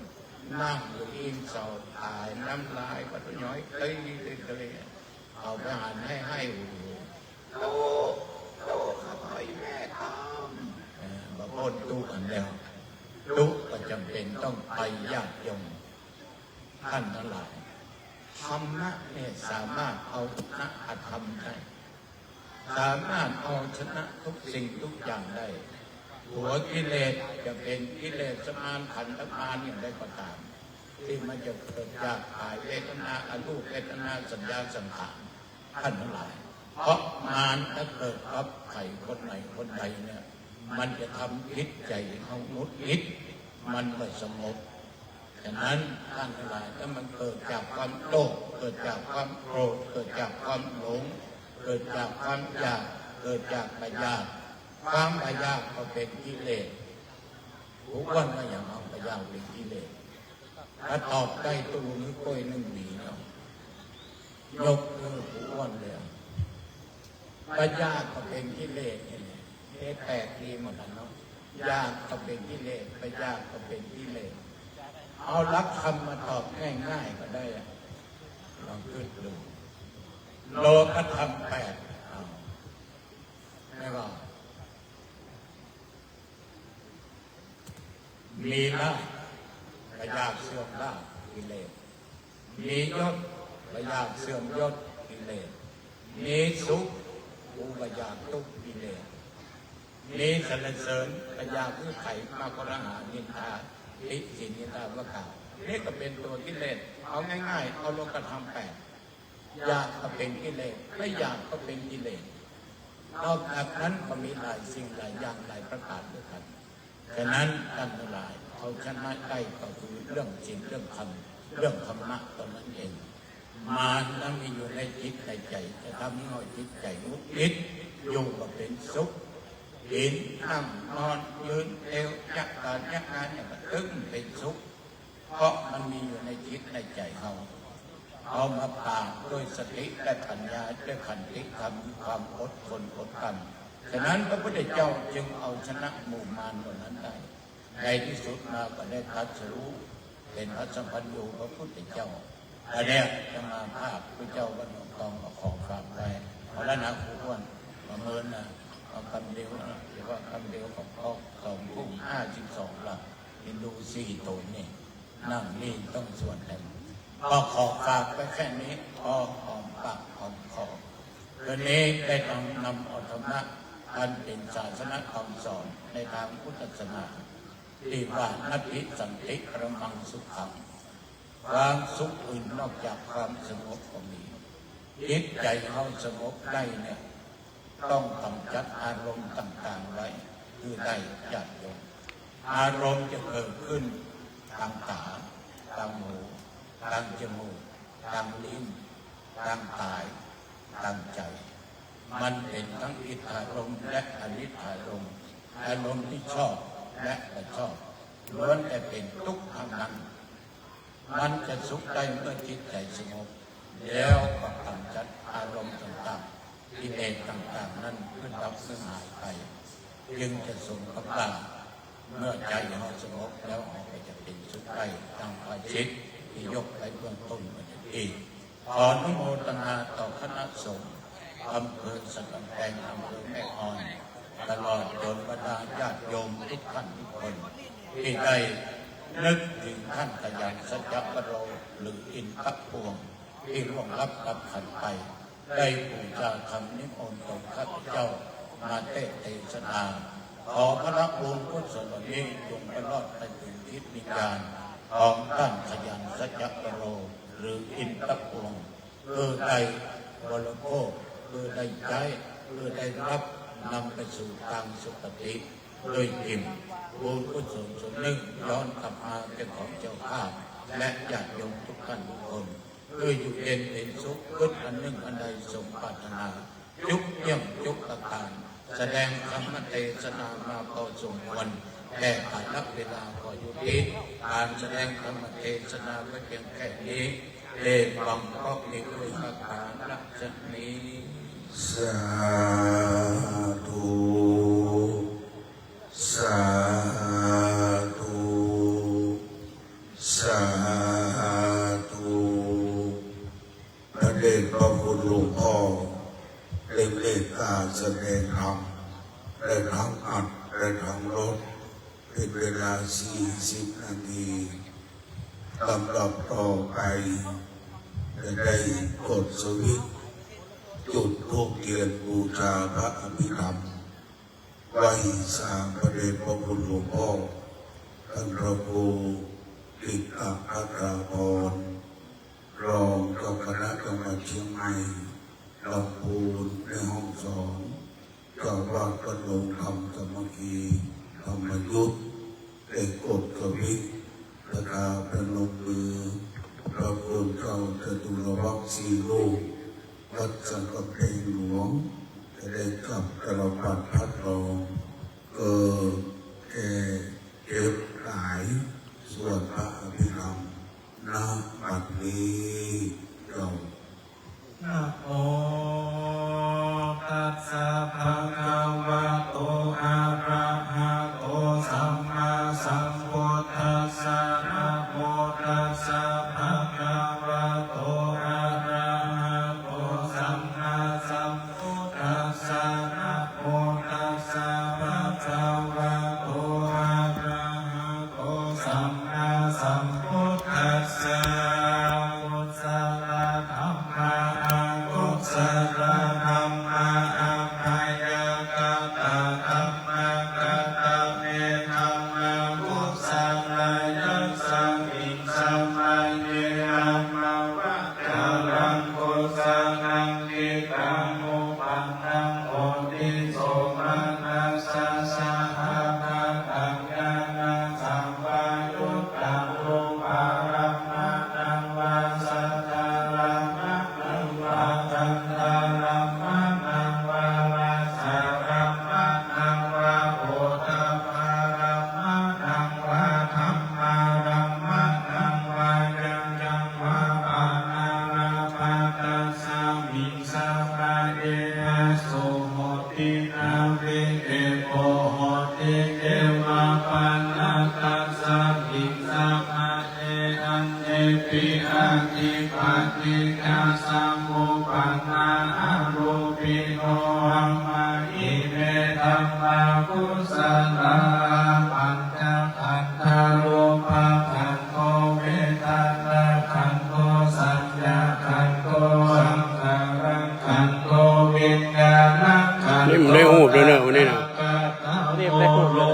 นั่งอยู่อินเสาตายน้ำลายก็ย้อยเต้ยเลยเอาไปหันให้โตข้าพ่อยแม่ทำมาพ้นตู้กันแล้วตู้ก็จำเป็นต้องไปญาติโยมท่านทั้งหลายธรรมะเนี่ยสามารถเอาชนะอธรรมได้สามารถเอาชนะทุกสิ่งทุกอย่างได้หัวกิเลสจะเป็นกิเลสสมานขันธมารอย่างใดก็ตามที่มันจะเกิดจากกายเวทนาอรูปเวทนาสัญญาสังขารท่านทั้งหลายเพราะมารถ้าเกิดกับใครคนไหนคนใดเนี่ยมันจะทำจิตใจเขาหงุดหงิดมันไม่สงบฉะนั้นท่านทั้งหลายถ้ามันเกิดจากความโลภเกิดจากความโกรธเกิดจากความหลงเกิดจากความอยากเกิดจากพยาธิความพยาธิก็เป็นกิเลสผู้อ้วนก็อย่างเอาพยาธิเป็นกิเลสถ้าตอบได้ตัวนี้ก้อยนึ่งดีเนาะยกมือผู้อ้วนเลยพยาธิก็เป็นกิเลสเนี่ยแปลกดีเหมือนกันเนาะยากก็เป็นกิเลสพยาธิก็เป็นกิเลสเอาลักคำมาตอบง่ายๆก็ได้ลองคิดดูโลกธรรม8ไม่ว่ามีลาภพยาธิเสื่อมลาภกิเลสมียศพยาธิเสื่อมยศกิเลสมีสุขอุปยาทุกข์กิเลสมีสรรเสริญพยาธิไข่มากระหานินทาทิฏฐินินทาวะกล่าวนี่ก็เป็นตัวกิเลสเอาง่ายๆเอาโลกธรรม8อยากก็เป็นกิเลสไม่อยากก็เป็นกิเลสนอกจากนั้นก็มีหลายสิ่งหลายอย่างหลายประการด้วยกันฉะนั้นท่านทั้งหลายเอาชนะได้ก็คือเรื่องจริงเรื่องธรรมเรื่องธรรมะตนนั้นเองมานั้นมีอยู่ในจิตในใจจะทำให้เราจิตใจมุดอิดอยู่ก็เป็นสุขกินนั่งนอนยืนเอวยักการยักงานอย่างนั้นตึ้งเป็นสุขเพราะมันมีอยู่ในจิตในใจเราเอามาผ่านด้วยสติและปัญญาด้วยขันติธรรมความอดทนอดกลั้นฉะนั้นพระพุทธเจ้าจึงเอาชนะหมู่มารเหล่านั้นได้ในที่สุดมาก็ได้ตรัสรู้เป็นพระสัมพันธ์อยู่พระพุทธเจ้าอันนี้จะมาภาพพระเจ้าวันนทองมาของฝากไว้เพราะแล้วนะผู้อ้วนประเมินนะเอาคำเดียวนะเรียกว่าคำเดียวของพ่อ2:52หลักอินดู4ตนนี่นั่งนี่ต้องส่วนแทนก็ขอฝากไปแค่นี้พอหอมปากหอมคอคืนนี้ได้นำเอาธรรมะอันเป็นศาสนคำสอนในทางพุทธศาสนาที่ว่านัตถิสันติประมังสุขังความสุขอื่นนอกจากความสงบก็มีจิตใจเขาสงบได้เนี่ยต้องกำจัดอารมณ์ต่างๆไว้คือได้จัดโยมอารมณ์จะเกิดขึ้นทางตาทางหูทางจมูกทางลิ้นทางกายทางใจมันเป็นทั้งอิทธารมณ์และอนิทธารมณ์อารมณ์ที่ชอบและไม่ชอบล้วนแต่เป็นทุกข์ทั้งนั้นมันจะสุขได้เมื่อจิตใจสงบแล้วก็กำจัดอารมณ์ต่างๆกิเลสต่างๆนั้นขึ้นดับซึ่งหายไปจึงจะสมกับว่าเมื่อใจเราสงบแล้วเราก็จะเป็นสุขได้ตามความจิตที่ยกไปเบื้องต้นเมื่อกี้ขออนุโมทนาต่อคณะสงฆ์อำเภอสันกำแพงอำเภอแม่อ่อนตลอดจนบรรดาญาติโยมทุกท่านทุกคนที่ได้นึกถึงท่านขยันสัจจปโรหรืออินทพวงที่ร่วงรับกับขันไปได้บูชาคำนิมนต์ของข้าพเจ้ามาเทศนาขอพระบุญกุศลนี้จงประลอดไปถึงจิตวิญญาณของท่านขยันสัจจปโรหรืออินทพวงเพื่อได้บริโภคเพื่อได้ใช้เพื่อได้รับนำไปสู่ทางสุคติโดยอิ่มบุญกุศลส่วนหนึ่งย้อนกลับมาเป็นของเจ้าภาพและญาติโยมทุกท่านทุกคนเพื่ออยู่เย็นเป็นสุขขึ้นอันหนึ่งอันใดสมปรารถนา ยุคเยี่ยมยุคประการแสดงธรรมเทศนามาพอสมควรแต่การรับเวลาก็อยู่ที่การแสดงธรรมเทศนาไว้เพียงแค่นี้เอวังก็มีคุณประการรัชนี
สาธุสาธุสาธุพระเดชพระคุณหลวงพ่อได้เมตตาแสดงธรรมและทั้งอัดและทั้งลดเป็นเวลา40 นาทีลำดับต่อไปจะได้กดสวิตช์จุดธูปเทียนบูชาพระอภิธรรมไหว้สร้างพระเดชพระคุณหลวงพ่อท่านพระครูกิตติพัทราพรรองเจ้าคณะจังหวัดเชียงใหม่ลำพูนในห้องสองเจ้าวาดประดงธรรมสมัคคีธรรมยุทธได้กดสวิตช์ประกาศประนมมือพระพุทธเจ้าจตุรวักสีลูกวัดสังฆเพลงหลวงจะได้กลับกระปัดพัดรองเกิดแก่เจ็บหายส่วนพระอภิธรรมณบัดนี้เรา
นะโมตัสสะภะคะวะโตอะระหะโตสัมมาสัมพุทธัสสะนะโมตัสสะภะคะวะโตอะระหะโตสัมมาสัมพุทธัสสะนะโมตัสสะภะคะวะโตอะระหะโตสัมมาสัมพุทธัสสะกุศลธรรมะกุศลธรรมะอัปปายกตะธัมมะกตะเมธัมมะกุศลยัสสะมิงสัมมาเยอัมมะวะจารังกุศลังนิกังอุปันนังโอติโสมานัสสะสะหะภะตังญาณังสัมปายุตตังรูปารัมมะนังวาสัทธารัมมะนังวาทันตารัมมะนังวาวาสารัมมะนังวาโอตปารัมมะนังวาธัมมารัมมะนังวายังยังวาปานาราปาตัสสะมิงสะปะเอนะโสโหตินาเวเอโกโหติเทวะปันนาตัสสะมิงสะปะเออันเนปิอาทิปัตติกาสัมมุปันนาอารูปิโนหัมมาอิเมธัมมากุสลาปัญจขันธารูปะขันโตเวทนาขันโตสัญญาขันโตสังขารขันโตวิญญาณขันโต
นี่มันได้หูบด้วยเนอะวันนี้นะ
นี่ได้หูบเลย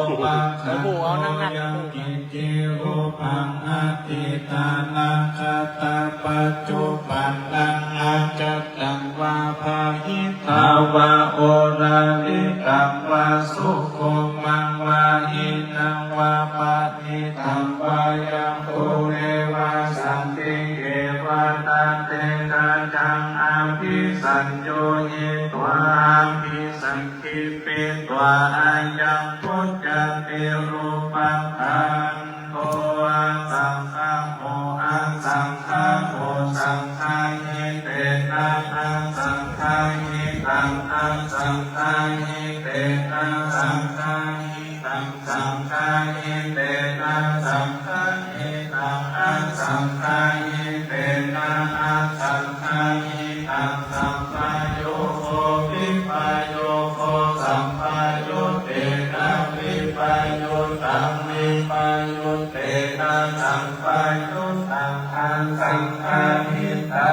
หลวงปู่เอานั่งกินจิรูปังอติตานังคตาปัจจุบันนังอาจัตตังวาภาหิตาวาโอราลิกังวาสุโคมังวาหินังวาปะทิตังวายังโตเรวาสันติเอวาตันเตนะจังอาภิสัญโยหิตวาอาภิสังคิปิตวาอายังพุทธเตรูปังอังโตอังสังฆโมอังสังฆโมสังฆาหิเตนะอังสังฆาหิตังอังสังฆาหิเตนะสังฆาหิตังสังฆาหิเตนะสังฆาหิตังอังสังฆาหิเตนะอังสังฆาหิตังสัมปายโยโควิปายโยโคสัมปายโยเตนะวิปายโยตังวิปายโยเตนะสัมปายโยตังอังสังฆาหิตั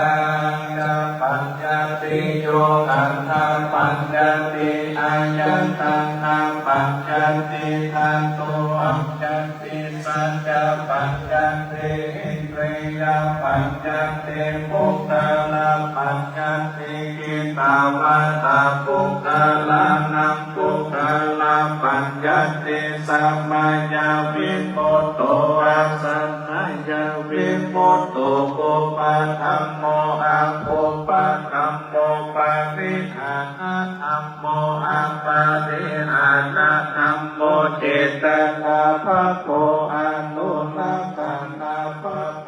งจะปัญญาติโยกันตาปัญญาติอายันตังนาปัญญาติทันโตอัญญาติสัจจะปัญญาติอินทรียปัญญาติปุกตะลาปัญญาติกิตาวาตาปุกตะลานังปุกตะลาปัญญาติสัมมาญาวิโมตโตอาสันนาญาวิโมตโตโกปะธัมโมอะโกปะธัมโม ปาริหานะธัมโมอัปปาริหานะธัมโมเจตนาภะโพอนุรักขานาภะโพ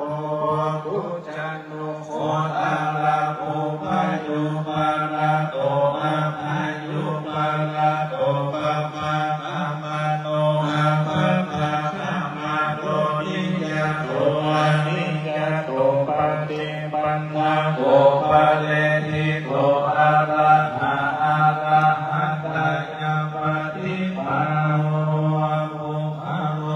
พุทธานุโมอะระโอภะยุปะระโตอะภะยุปะระโตปะปะอะมะโนอะภะภะอะมะโตนิยโตอะนิยโตปฏิปันนาโกปะเลทิโตอะระหะอะระหะตายะปฏิปันโนอะโมอะโล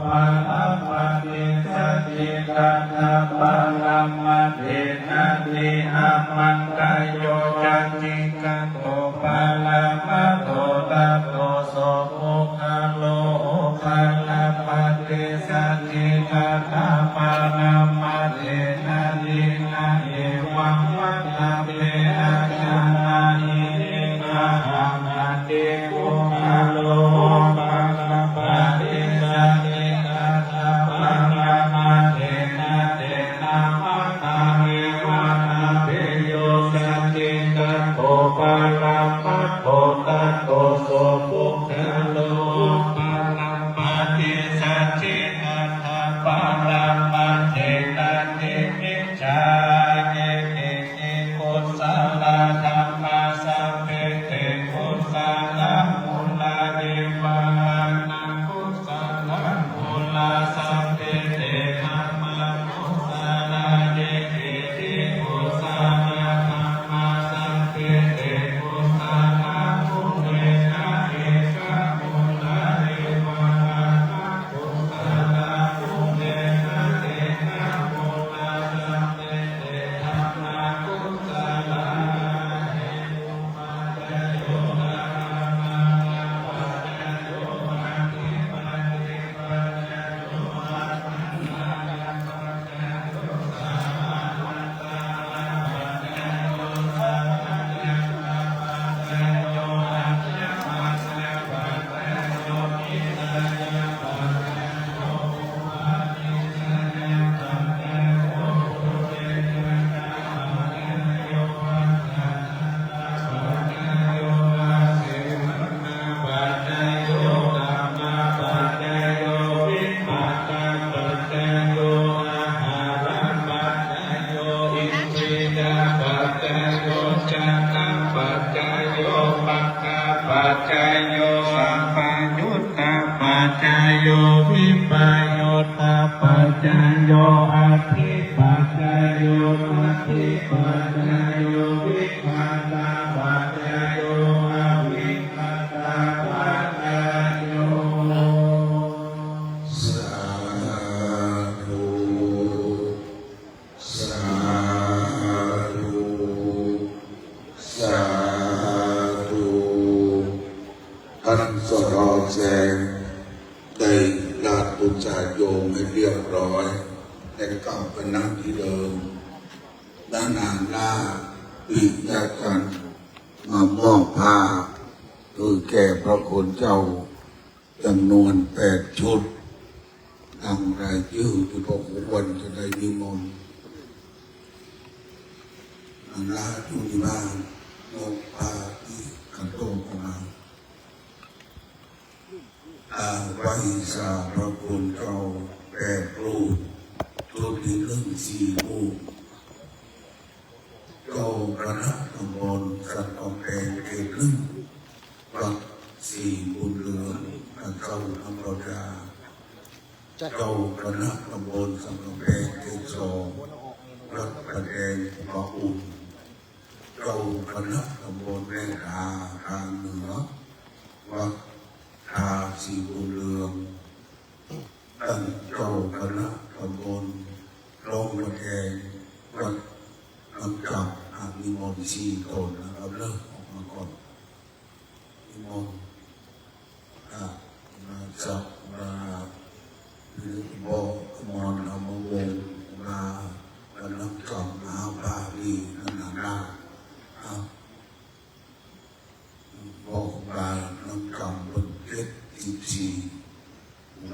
ภะอะปะติสัจจิกัตถะปะละมะเทนะติอะมังกายโยจันจิกัตโตปะละมะโตตัตโตโสภะโลภะละปะติสัจจิกัตถะปะละมะเทนะตินะเอวังวัตตะเปอะจานาหินะหังอะติโกอะโลภะละปะติสัจจิกัตถะปะละมะเทนะเตนะมัตตาเอวะนะเปโยสัจจิกัตโตปะละมะโตตัตโตโสภะโลภะละปะติสัจจิกัตถะปะละมะเทนะติมิจฉาเยติติกุศลธัมมาสัพเพเตกุศลมูลาเดวะนากุศลมูลาสัพเพเตธัมมากุศลเยติติกุศลธัมมาสัพเพเตกุศลมูเลนะเอกมูลาเดวะนากุศลมูเลนะเอกมูลาสัพเพเตธัมมากุศลปัจจโยธัมมาปัจจโยวิปัสสนาปัจจโยอาหารปัจจโยอินทรียปัจจโยจักขปัจจโยปัคคะปัจจโยสัมปยุตตปัจจโยวิปโยตปัจจโยอภิปัจจโยมัคคิปัจจโยวิปัสสนาปัจจโยอวิปัสสนาปัจจโย
สาธุสาธุสาธุท่านสรแสงได้ลาตุจาโยมให้เรียบร้อยและกลับไปนั่งที่เดิมด้านหน้าหน้าปิยากันมามอบผ้าคือแก่พระคุณเจ้าจำนวน8 ชุดทำรายชื่อที่พระควรจะได้นิมนต์อันลาทุนิบาลมอบผ้าที่กันโตของเราไว้สาพระคุณเจ้า8 รูปชุดที่1 4 รูปเจ้าคณะตำบลสันกำแพงเขต1วัด4 บุญเรืองและเจ้าธรรมดาเจ้าคณะตำบลสันกำแพงเขต2วัดประแดงพระอุ่นเจ้าคณะตำบลแม่ทาทางเหนือวัดทา4 บุญเรืองท่านเจ้าคณะตำบลโรงประแดงวัดลำจับนิมนต์4 คนนะครับเลิกออกมาก่อนนิมนต์มาจับมาหรือบอกมอนเอามาวงมากันลำจับมาบาลีนั่นน่ะบอกมาลำจับบน74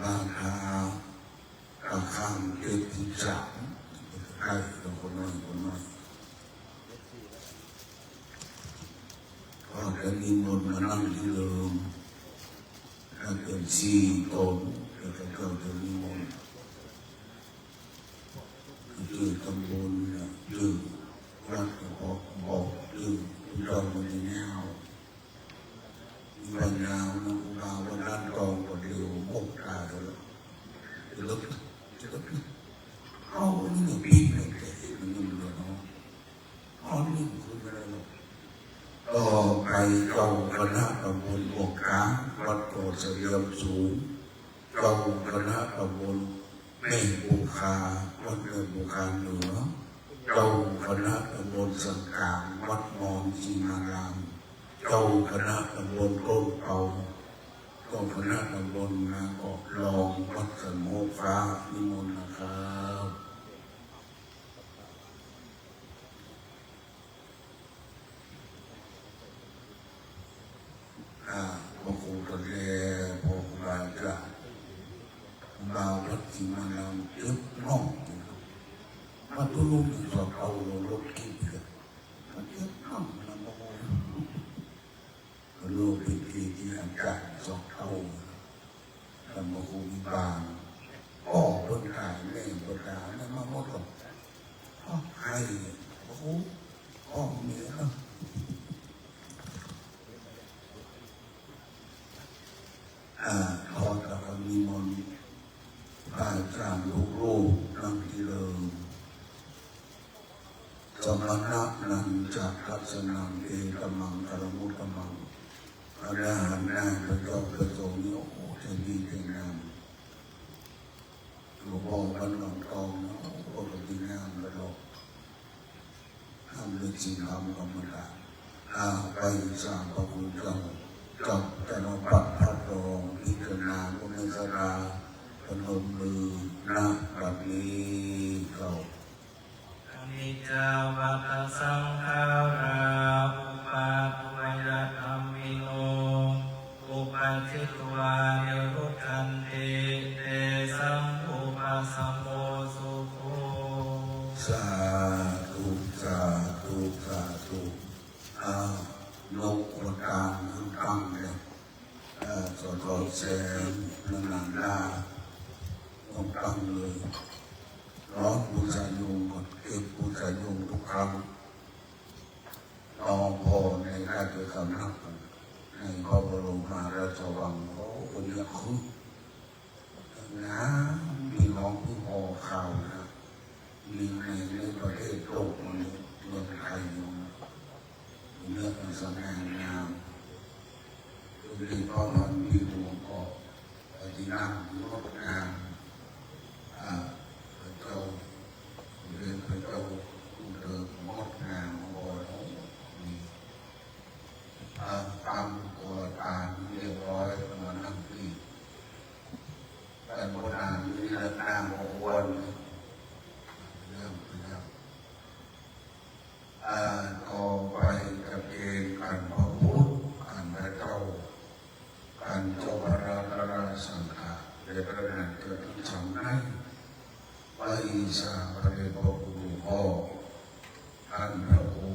ราคาราคา73ให้เราคนน้อย จะนิมนต์มานั่งที่เดิมถ้าเกิด4 ตนแล้วก็เจ้าจะนิมนต์ชื่อตำบลชื่อวัดบอกชื่อเรามันจะแนววันยาวนะมาวันนั้นกองก็เร็วบกตาเลยจะเอานี่เนี่ยปีนเลยมันยังเหลือเนาะอ๋อนี่คุณอะไรหรอกต่อไปเจ้าคณะตำบลบกกลางวัดโพธิ์เสลียมสูงเจ้าคณะตำบลแม่บุคาวัดเมืองบุคาเหนือเจ้าคณะตำบลสังกางวัดมอนจีนารามเจ้าคณะตำบลโกนเปาเจ้าคณะตำบลนาเกาะลองวัดสันโมกฟ้านิมนต์นะครับพระครูตะเลพระครูบาอาจารย์บาววัดที่มานำยึดน้องมาตุลุงสอบเอารถกินกันมันยึดน้องนะโมลูกเป็นที่อาจารย์สอบเอาธรรมครูบางพ่อคนขายแม่คนขายนั่นมาหมดเลยให้โอ้โหพ่อเมียขอตะวันนิมนต์อาจารย์ลูกนั่งที่เดิมสมณะนันจากทัศนังเอกมังกรมุตมังอรหันต์นาพระเจ้าพระสงฆ์นี่โอ้โหจะดีจะงามหลวงพ่อวัดหนองทองนะโอ้โหจะดีงามแล้วเราทำด้วยจริงทำธรรมดาไปสร้างพระคุณเจ้าจับแต่ละปัดพัดรองพิจารณาบุญสราพนมมือนะบัดนี้เขา
อนิจจาวัตสังขาราอุปาทุยธรรมิโนอุปาทิตวานิรุตทันติเตสัมอุปสัมโมสุโข
สาธุสาธุสาธุนกกระกางตั้งเลยสอดแสงนันนาดาต้องตั้งเลยร้องบูชาโยมก่อนเก็บบูชาโยมทุกครั้งน้องพ่อในราชสำนักในพระบรมราชวังโอ้คนนี้คือนะมีน้องผู้พ่อข่าวนะมีในประเทศโลกนี้เมืองไทยอยู่เนื้อเป็นสง่างามโดยเฉพาะมันมีหลวงพ่อที่นั่งงดงามพระเจ้าเรียนพระเจ้าเดินงดงามโอ้โหตามตัวตาเรียบร้อยมานั่งที่แต่โบราณนี่เรื่องนางโอวันเรื่องต่อไปกับเกณฑ์การพระพุทธการพระเจ้าการเจ้าพระราชสังฆาในประเด็นเกิดที่ทำให้ไปสาพระเดชพระคุณพ่อท่านพระครู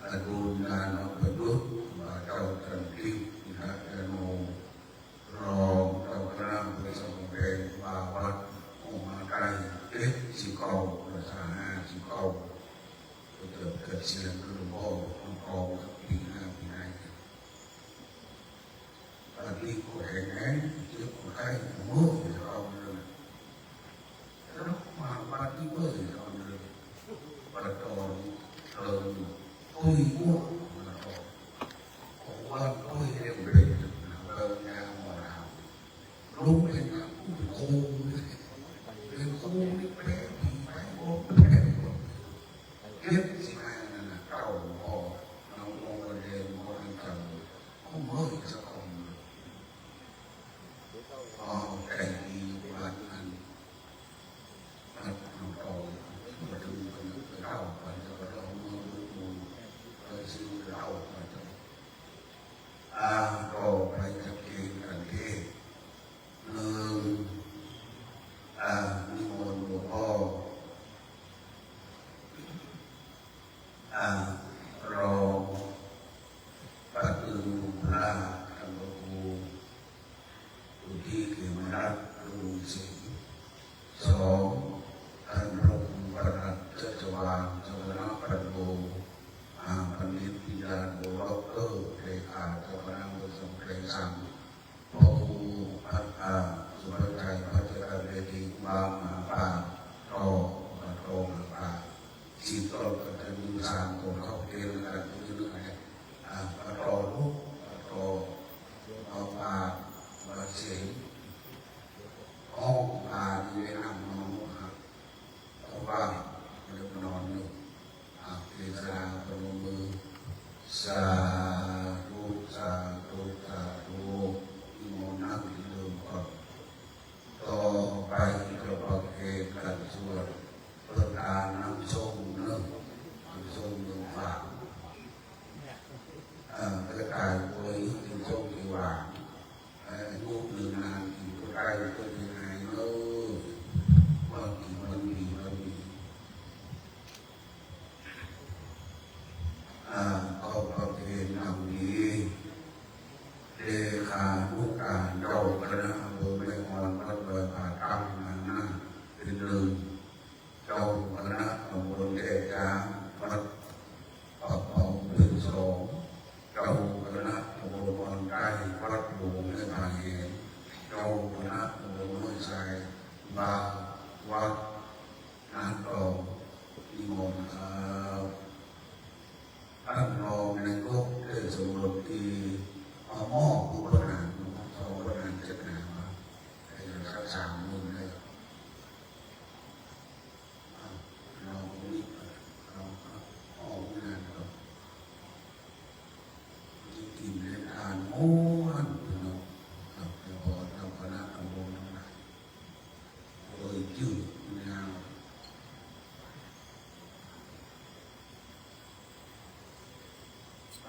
อดุลยานประยุทธ์เจ้าจันทิพย์นะเจโนรองเจ้าคณะบริษัทของเพลงบาวัดองค์มาไกล19ประชา59เกิดเสียงหลวงพ่อหลวงพ่อปีหน้าตอนนี้ก็เห็นไงเจ้าคนไข้โง่เอาเลยแล้วมาบ้านที่เมื่อเอาเลยประตอนคุยอ้วกของว่าคุยเรื่องเรื่องงานมาแล้วลุงเป็นครูเป็นครูนี่แปลผีไปโอ้แปลเก็บสิมานั่นนะเก่าพอน้องโมเดลโมเดลจังเขาเมื่อสักคนไก่ดีวันนั้นพัดน้องโตมาดูกันเข้าไปแล้วก็เราเมื่อรู้ไปซื้อ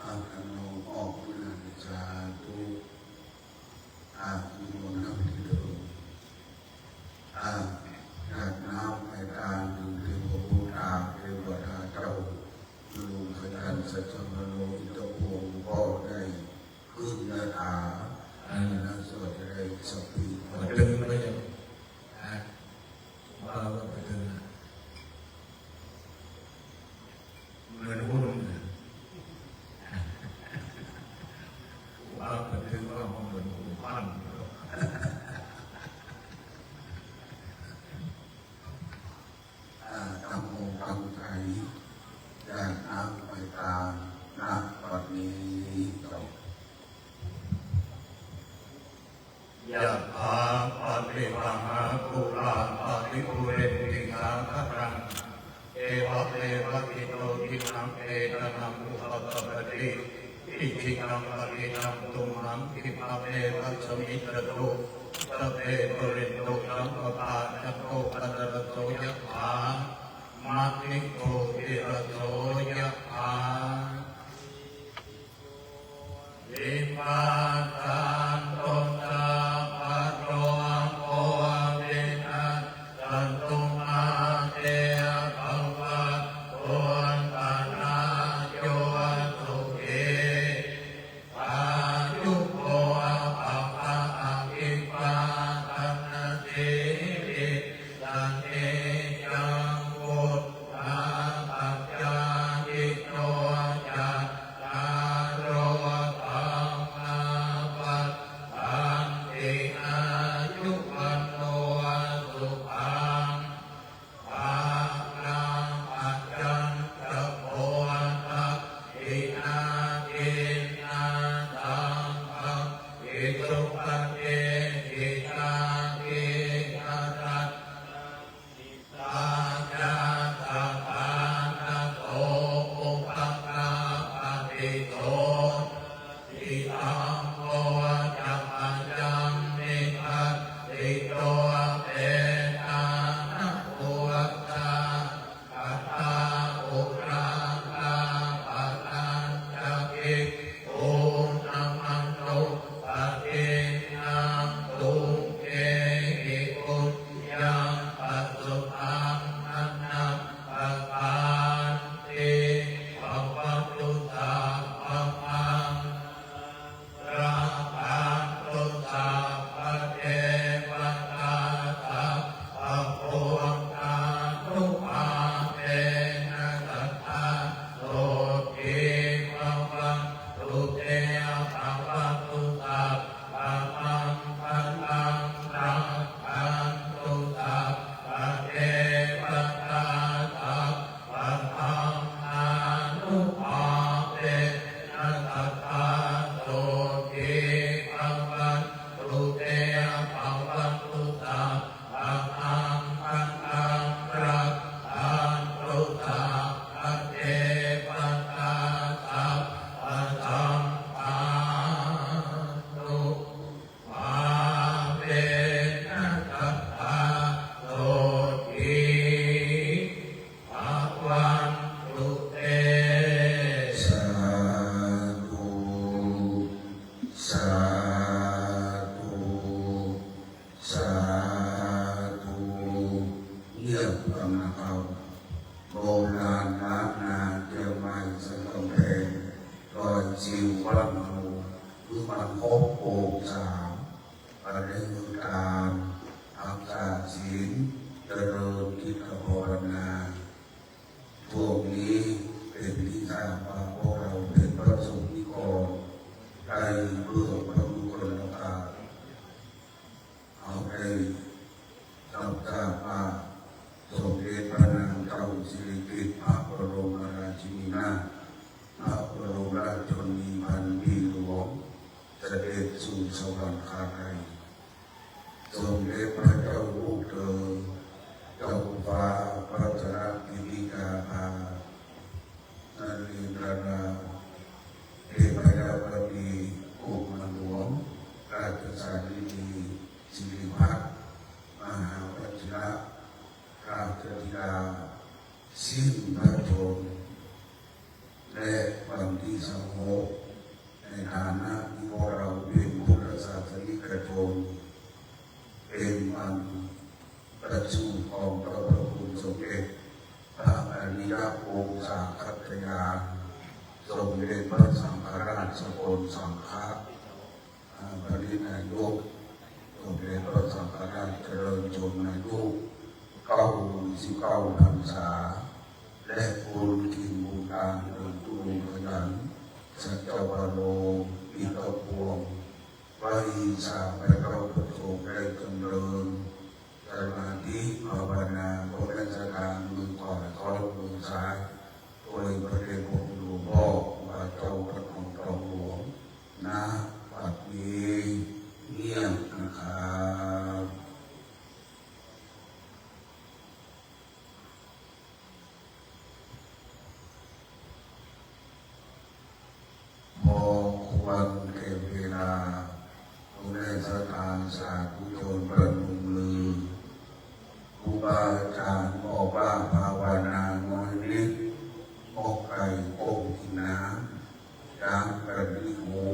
อาคันโนออกเมื่อชาตุอามีมนต์ที่เดิมจากน้ำไปตามดึงเทวบุตรเทวดาเจ้าลุงขยันสัจจมโนอิตพงศ์ก็ได้ขึ้นนาถานักสวดได้สัพพิมาดึงไม่ได้ว่าไปดึงเหมือนหุ้นว่าไปดึงว่าเหมือนหุ้นปั้นทำโมทำใจจากน้ำไปตามน้ำปัจนี้จบยะถาปฏิปังหาภูราปฏิภูเรนติสาครังเอวะเมวะกิโตทินังเอตนังอุปปปติอิทินังปฏินังตุมหังคิปะเมวะสมิตโตตะเปปรินโตสัมปปาจัตโตปัตตะโตยะถามัคคิโกติระโสยะถาวิปัสสานโตสัพพะโตโอวินัสสันตุมาเตภวัตโตตนะโยสุเขอายุโกภวะอภิวาทนาสิริสันเตจังวุฒาปัจจายิโนจัตตารโอธรรมาวัฏฏันติอายุวันโนสุขังภาลังอัจจันตโพธัพพินาทินาตังคัมปิสุปเตติตาทินาตัสตาจาตาภานาโตอุปกาปฏิโตทิตังโมจัมมัญญังนิพัตติโตเตนะนะอุวัฏฏาปัตตาอุราคาปัตตัญจกิโอนัมมันโตปะเทนังตุเกหิอุญญังปัสสุตังนันนังปะปานติภวตุสัพพมังราภันตุสัพพเทวตาสัพพโพธานุภาเวนะสัทธาโสทิภวังตุเตภวตุสัพพมังคันตังรักขันตุสัพพเทวตาสัพพธรรมานุภาเวนะสัทธาโสทิภวังตุเตภวตุสัพพมังคันตังรักขันตุสัพพเทวตาสัพพธรรมานุภาเวนะสัทธาโสทิภวันตุเตสาธุสาธุสาธุเงียบกำลังเอาโบราณล้านนาเจียวไม้สังกำแพงรอยจิววัดหูคือมันพบโป่งสามประเด็นการอากาศศีลเจริญกิจภาวนาพวกนี้เป็นที่ทราบว่าพวกเราเป็นพระสงฆ์นิกรได้เพื่อพระบุคลากาศเอาไปรับทราบว่าสมเด็จพระนางเจ้าสิริกิติ์พระบรมราชินีนาถพระบรมราชชนนีพันปีหลวงเสด็จสู่สวรรคาลัยสมเด็จพระเจ้าลูกเธอเจ้าฟ้าพระชนกิติกาภานเรนทราเทพยาวดีกรมหลวงราชสารีสิริพัฒน์มหาวชิระราชธิดาสิ้นพระชนม์และวันที่ สงบในฐานะที่พวกเราเป็นพุทธศาสนิกชนเป็นวันประชุมของพระคุณสมเด็จพระอริยวงศาคตยานสมเด็จพระสังฆราชสกลสังฆปรินายกสมเด็จพระสังฆราชเจริญชนนายก99 พรรษาและบุญกินบุญทานบุญตุลุขยันสัจวโรอิกพวงไปสาไปเข้าประสงค์ได้จำเริญสมาธิภาวนาบนราชการมือขวาคอยมือซ้ายโดยพระเดชพระคุณหลวงพ่อว่าเจ้าพระองค์ทองหลวงนะปัดนี้เงียบนะครับพอควรแก่เวลาผู้ได้สถานสาธุชนประนุมมือครูบาอาจารย์บอกว่าภาวนาน้อยนิดออกไก่โป่งกินน้ำจางกระดิกหู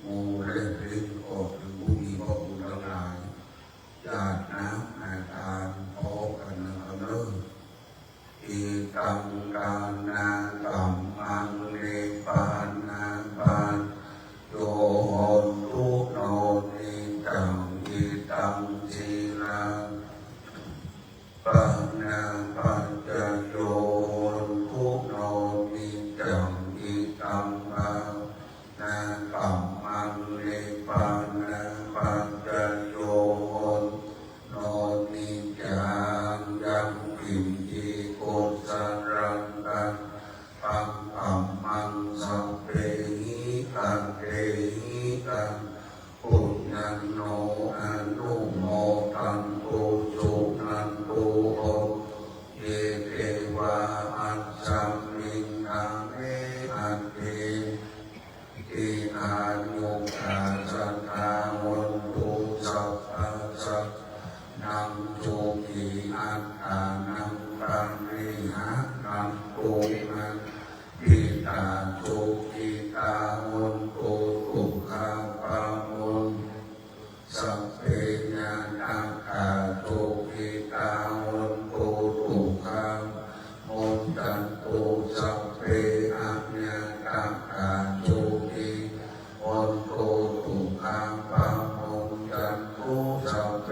งูเล่นเล่นออกถึงผู้มีพระคุณทั้งหลายญาติน้ำอาทานพอกันนะเลิศอีกังกานางกัมมังเลปานนางปานโยหนทุโนนิจังอิตังชีลังปานนางปัญจโยหนทุโนนิจังอิตังปานางกัมมังเลปานนางปัญจโยหนโนนิจังยังกิมจิโกสันรังกันปังกัมมังสัพเพหิกันเตหิกันปุญญันโนอนุโมทันโตสุนันโตโอเยเทวาอัจฉัมมิงนาเมอันเตอินายุอาจันตาวันตุสัพพะสัพนังโจกีอัตตานังปันริหะนังโกนังปิตาโจกีตาวันโตตุขาปามุนสัพเพญาณังกาโจกีตาวันโตตุขามุนตันโตสัพเพอัญญาตังกาโจกีวันโตตุขาปามุนตันโตสัพเพ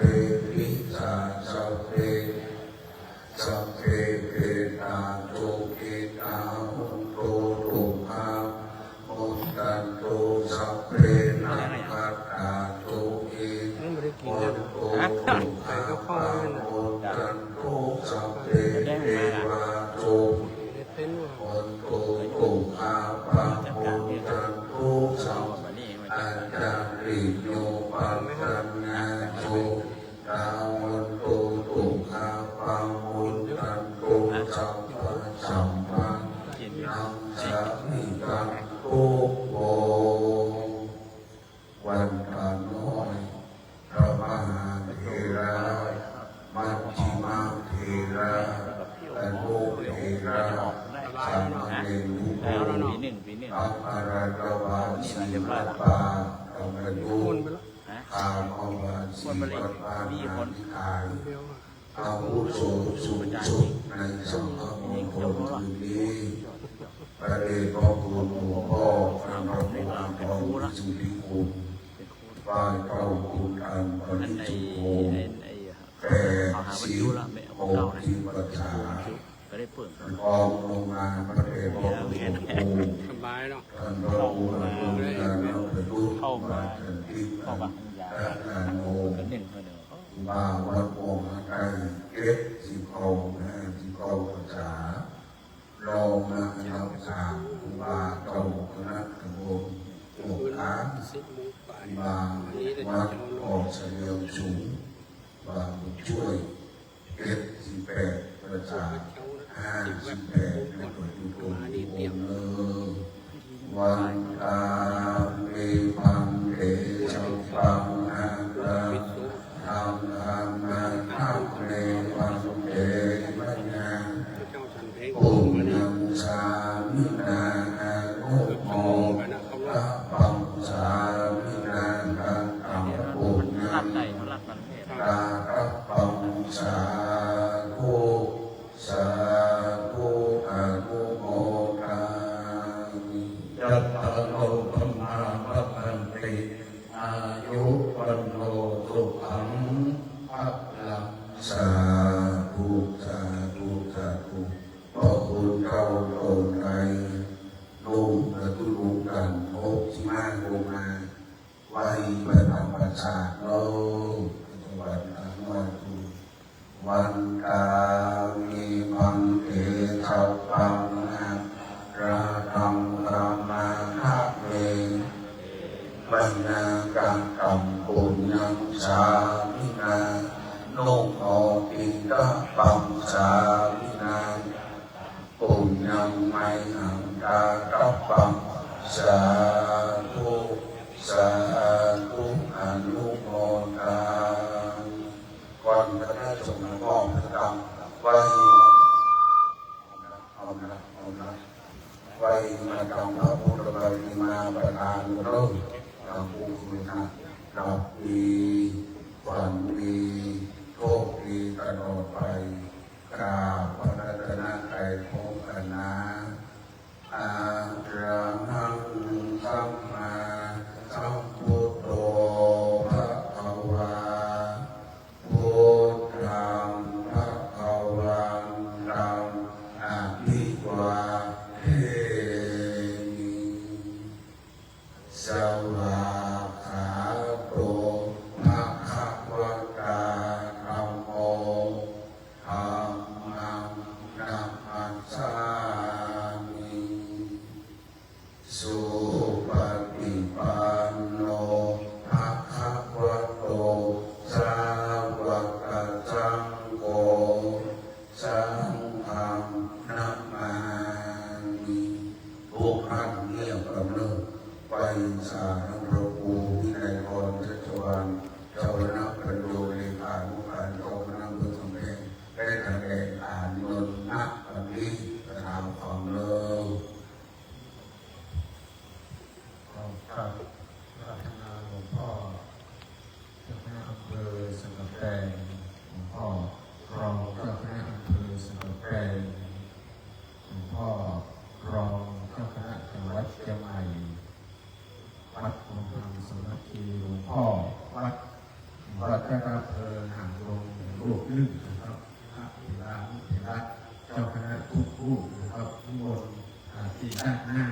วิสาสัพเพสัพเพเกตาโจกีตาวันโตตุขามุนตันโตสัพเพนังคัตตาโจกีวันโตตุขาปามุนตันโตสัพเพเทวาโจวันโตตุขาปามุนตันโตสัพเพอาจารริโยปัญญาโจตาวันโตตุขาปามุนตันโตสัพพะสัมปันนังสามิกังโตโกวันพาน้อยพระมหาเถระมัชฌิมาเถระอนุเถระสามเณรทุกคนอัปปาราตวาสีวัตปาธรรมยุทธคามอวาสีวัตปานาธิกายอาวุโสสูงสุดในสังฆมณฑลคืนนี้พระเดชพระคุณหลวงพ่อพระบรมราชาธิสุธิคุณฝ่ายเจ้าคุณอันปริจุโภแต่สีโภทิปัจฉาพร้อมลงมาพระเดชพระคุณครู
สบายเนาะ
ท่านพระครูอนุญาโนประยุทธ์มาจันทิพย์และนาโนมาวัดวงไทยเก็บสิบเอาสิบเอาภาษาลองมาทำสามบาเก่าคณะตำบลหกล้าน บางวัดออกเฉลียวสูงบางช่วย78ประจา58ในปัจจุบันองค์วันตาเมพังเดชปังอาลังธรรมธัมมังทัพเนปังเดมัญญังปุญญังสามินาอาโนโม รัตโนธรรมาพันติอายุวันโนสุขังภลังสาธุสาธุสาธุพระคุณเจ้าโปรดใจลุงและทุลุงกันพบที่มาลงมาไว้ประธรรมชาติโลกวันทั้งวันวันกามีมังเอทัพปังนาราตังรามาหะเมปัญญากังกัมปุญญังสามินาโนโอติตะปังสามินาปุญญังไมหังกาตัปปังสาธุสาธุอนุโมทนาก่อนคณะสงฆ์มอบพระธรรมไว้ไว้มาทำพระพุทธบารมีมาประทานเริ่มทำบุญคุณะรับดีฝันดีโชคดีตลอดไปกราบพระรัตนตรัยพร้อมกันนะอะระหังสัมมาสัมพุทโธภะคะวาพุทธังภะคะวันตังอะภิวาเทมิสวากขาโตภะคะวะตาธัมโมธัมมังนัมมัสสามิสุปฏิปันโนภะคะวะโตสาวกสังโฆสังฆังนัมมามิทุกท่านเงียบกำเนิดไปสาธพระภูมิในพรชัชวานเจ้าคณะปัญโยเลขานุการเจ้าคณะเพื่อสำเร็จได้แถลงอ่านนนนักวันนี้กระทำของเลิศ
ครับพัฒนาหลวงพ่อเจ้าคณะอำเภอสังกะแปงหลวงพ่อรองเจ้าคณะอำเภอสังกะแปงหลวงพ่อรองเจ้าคณะจังหวัดเชียงใหม่วัดหลวงพ่อสมัคคีหลวงพ่อวัดเจ้าคณะอำเภอหางลงลูกลึกนะครับพระภิราภิรัตเจ้าคณะทุกรูปนะครับทุกคนที่ด้านหน้า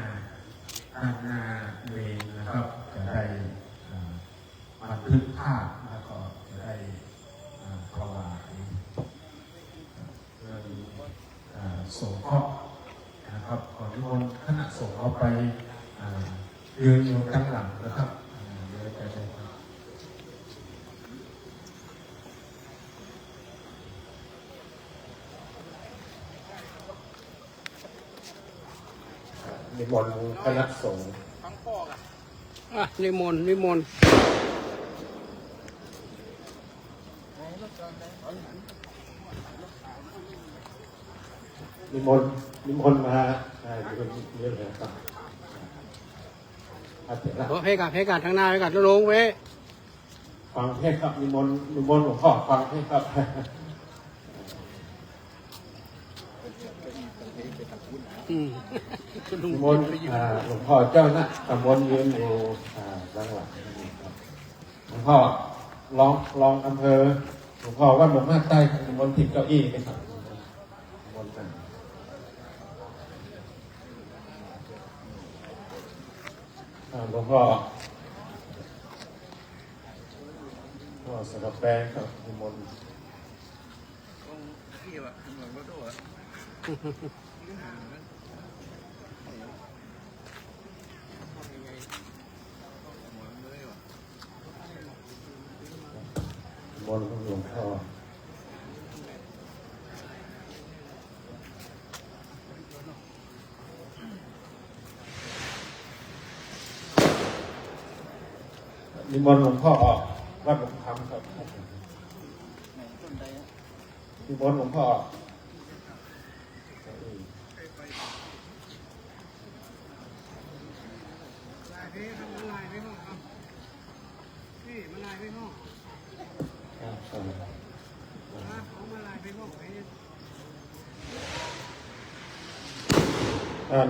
เวรนะครับจะได้บันทึกภาพแล้วก็จะได้ถวายเงินสงเคราะห์นะครับขอนิมนต์คณะสงฆ์เอาไปยืนอยู่ข้างหลังนะครับเดี๋ยวจะได้นิมนต์คณะสงฆ์
นิมนต์นิมนต์
นิมนต์มาเยอะเลยครับ
ให้การทางหน้าให้การลงไว้
ฟังเทศครับนิมนต์หลวงพ่อฟังเทศครับนิมนต์หลวงพ่อเจ้านะตำบลยืนอยู่ด้านหลังครับหลวงพ่อรองอำเภอหลวงพ่อวัดหลวงพ่อใต้นิมนต์ทิศเก้าอี้ไปครับนิมนต์กันหลวงพ่อสระแปงครับนิมนต์บนหลวงพ่อนิมนต์หลวงพ่อวัดหลวงธรรมครับนิมนต์หลวงพ่อ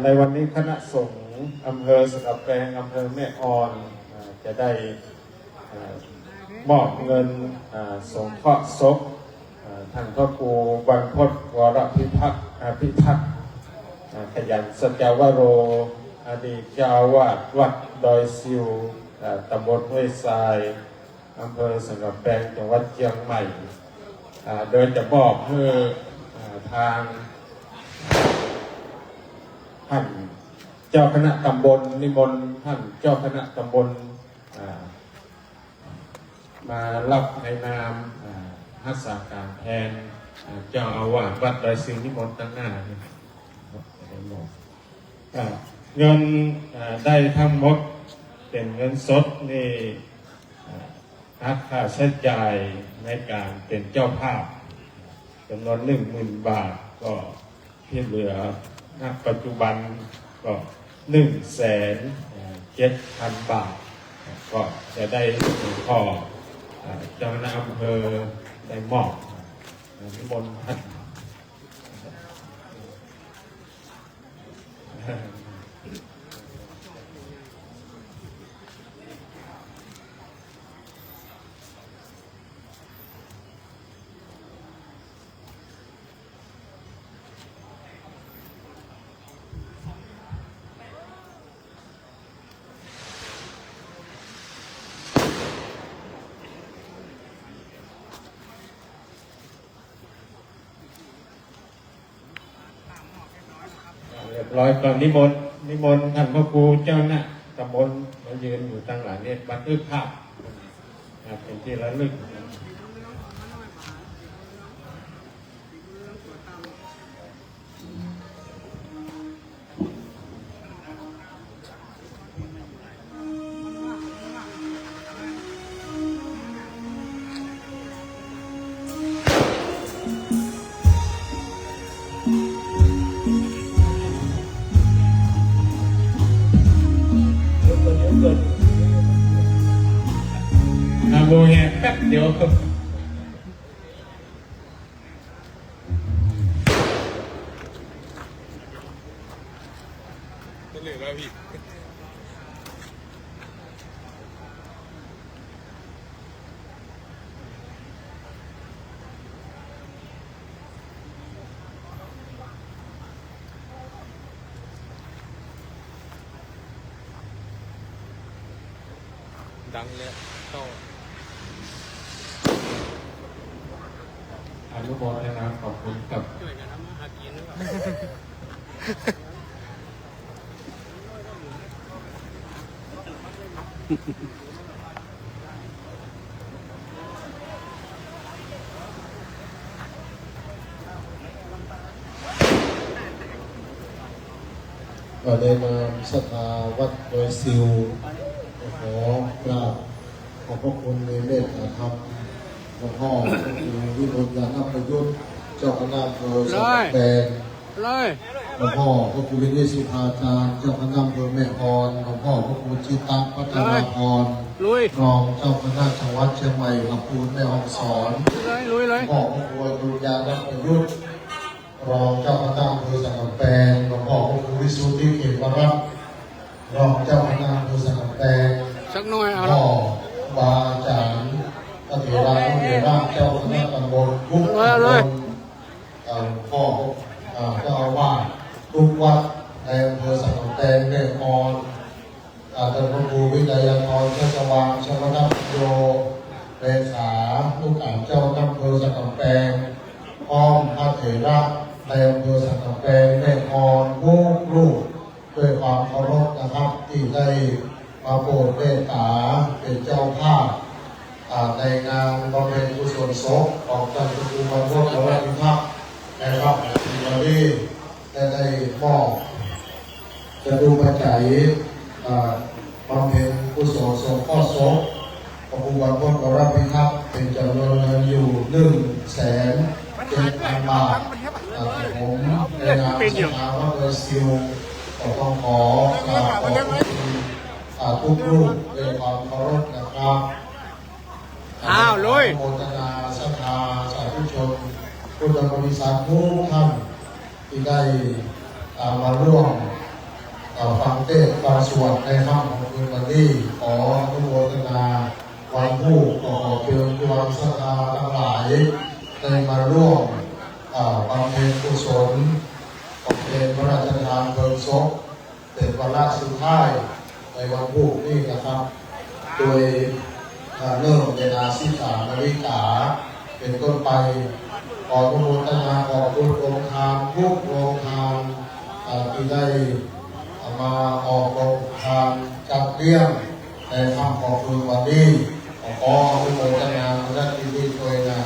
ในวันนี้คณะสงฆ์ อำเภอสะกับแปงอำเภอแม่ออนจะได้มอบเงินสงเคราะห์ศพท่านพระครูบรรพตวรพิทักษ์ขยันสัจจาวโรอดีตเจ้าอาวาสวัดดอยซิวตำบลห้วยทรายอำเภอสะกับแปงจังหวัดเชียงใหม่โดยจะบอกให้ทางท่านเจ้าคณะตำบลนิมนต์ท่านเจ้าคณะตำบลมารับในนามรักษาการแทนเจ้าอาวาสวัดดอยซิวนิมนต์ตั้งหน้าเงินได้ทั้งหมดเป็นเงินสดนี่หักค่าใช้จ่ายในการเป็นเจ้าภาพจำนวน 10,000 บาทก็ที่เหลือณปัจจุบันก็107,000 บาทก็จะได้ขอเจ้าคณะอำเภอได้มอบนิมนต์ท่านเรียบร้อยก่อนนิมนต์ท่านพระครูเจ้าหน้าตำบลมายืนอยู่ตั้งหลังเนี่ยบันทึกภาพเป็นที่ระลึกโมแฮแป๊บเดียวเป็นเหลือแล้วพี่ดังเลยเข้าอนุโมทนาขอบคุณกับช่วยกันทำมาหากินหรือเปล่า
ในนามศรัทธาวัดดอยซิวขอกราบขอบพระคุณในเมตตาธรรมหลวงพ่อพระครูวิมลยานประยุทธ์เจ้าคณะอำเภอสะแบงหลวงพ่อพระครูวิเวศสุภาจารย์เจ้าคณะอำเภอแม่ออนหลวงพ่อพระครูจิตตังพัฒนาพรรองเจ้าคณะจังหวัดเชียงใหม่ลำพูนแม่ฮ่องสอนหลวงพ่อพระครูวิมลยานประยุทธ์รองเจ้าคณะอำเภอสะแบงหลวงพ่อพระครูวิสุทธิเขตรัตน์รองเจ้าคณะอำเภอสะแบง
สักหน่อยเอา
พ่อบาจารย์พระเถระพระเถระเจ้าคณะตำบลทุกตำบลพ่อเจ้าอาวาสทุกวัดในอำเภอสังขแตงแม่ออนท่านพระครูวิทยาธรเจ้าสว่างชลนัทโยเลขาลูกอ่านเจ้าอำเภอสังขแตงอ้อมพระเถระในอำเภอสังขแตงแม่ออนลูกด้วยความเคารพนะครับที่ได้มาโปรดเมตตาเป็นเจ้าภาพในงานบำเพ็ญกุศลศพของท่านพระครูบรรพตวรพิทักษ์นะครับที่วันนี้ได้มอบจะดูปัจจัยบำเพ็ญกุศลศพข้อศพพระครูบรรพตวรพิทักษ์เป็นจำนวนเงินอยู่107,000 บาทผมในนามสภาวัดดอยซิวต้องขอกราบขอบคุณทุกรูปด้วยความเคารพนะครับ
ลุย
โมทนาศรัทธาสาธุชนพุทธบริษัททุกท่านที่ได้มาร่วม ฟังเทศน์ฟังสวดในค่ำของคืนวันนี้ขออนุโมทนาวันผู้ขอเชิญความศรัทธาทั้งหลายได้มาร่วมบำเพ็ญกุศลบำเพ็ญพระราชทานเพลิงศพเป็นวาระสุดท้ายในวันพุธนี้นะครับโดยเริ่มเวลา13 นาฬิกาเป็นต้นไปขออนุโมทนาขอบคุณโรงทานทุกโรงทานที่ได้มาออกโรงทานจัดเลี้ยงในค่ำของคืนวันนี้ขออนุโมทนาและยินดีด้วยนะ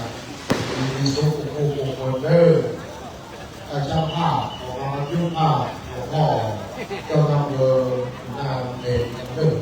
มีสุขผู้คนเด้อเจ้าภาพของเรายุ่งภาพหลวงพ่อเจ้านำเลยนามเด่นกันเด้อ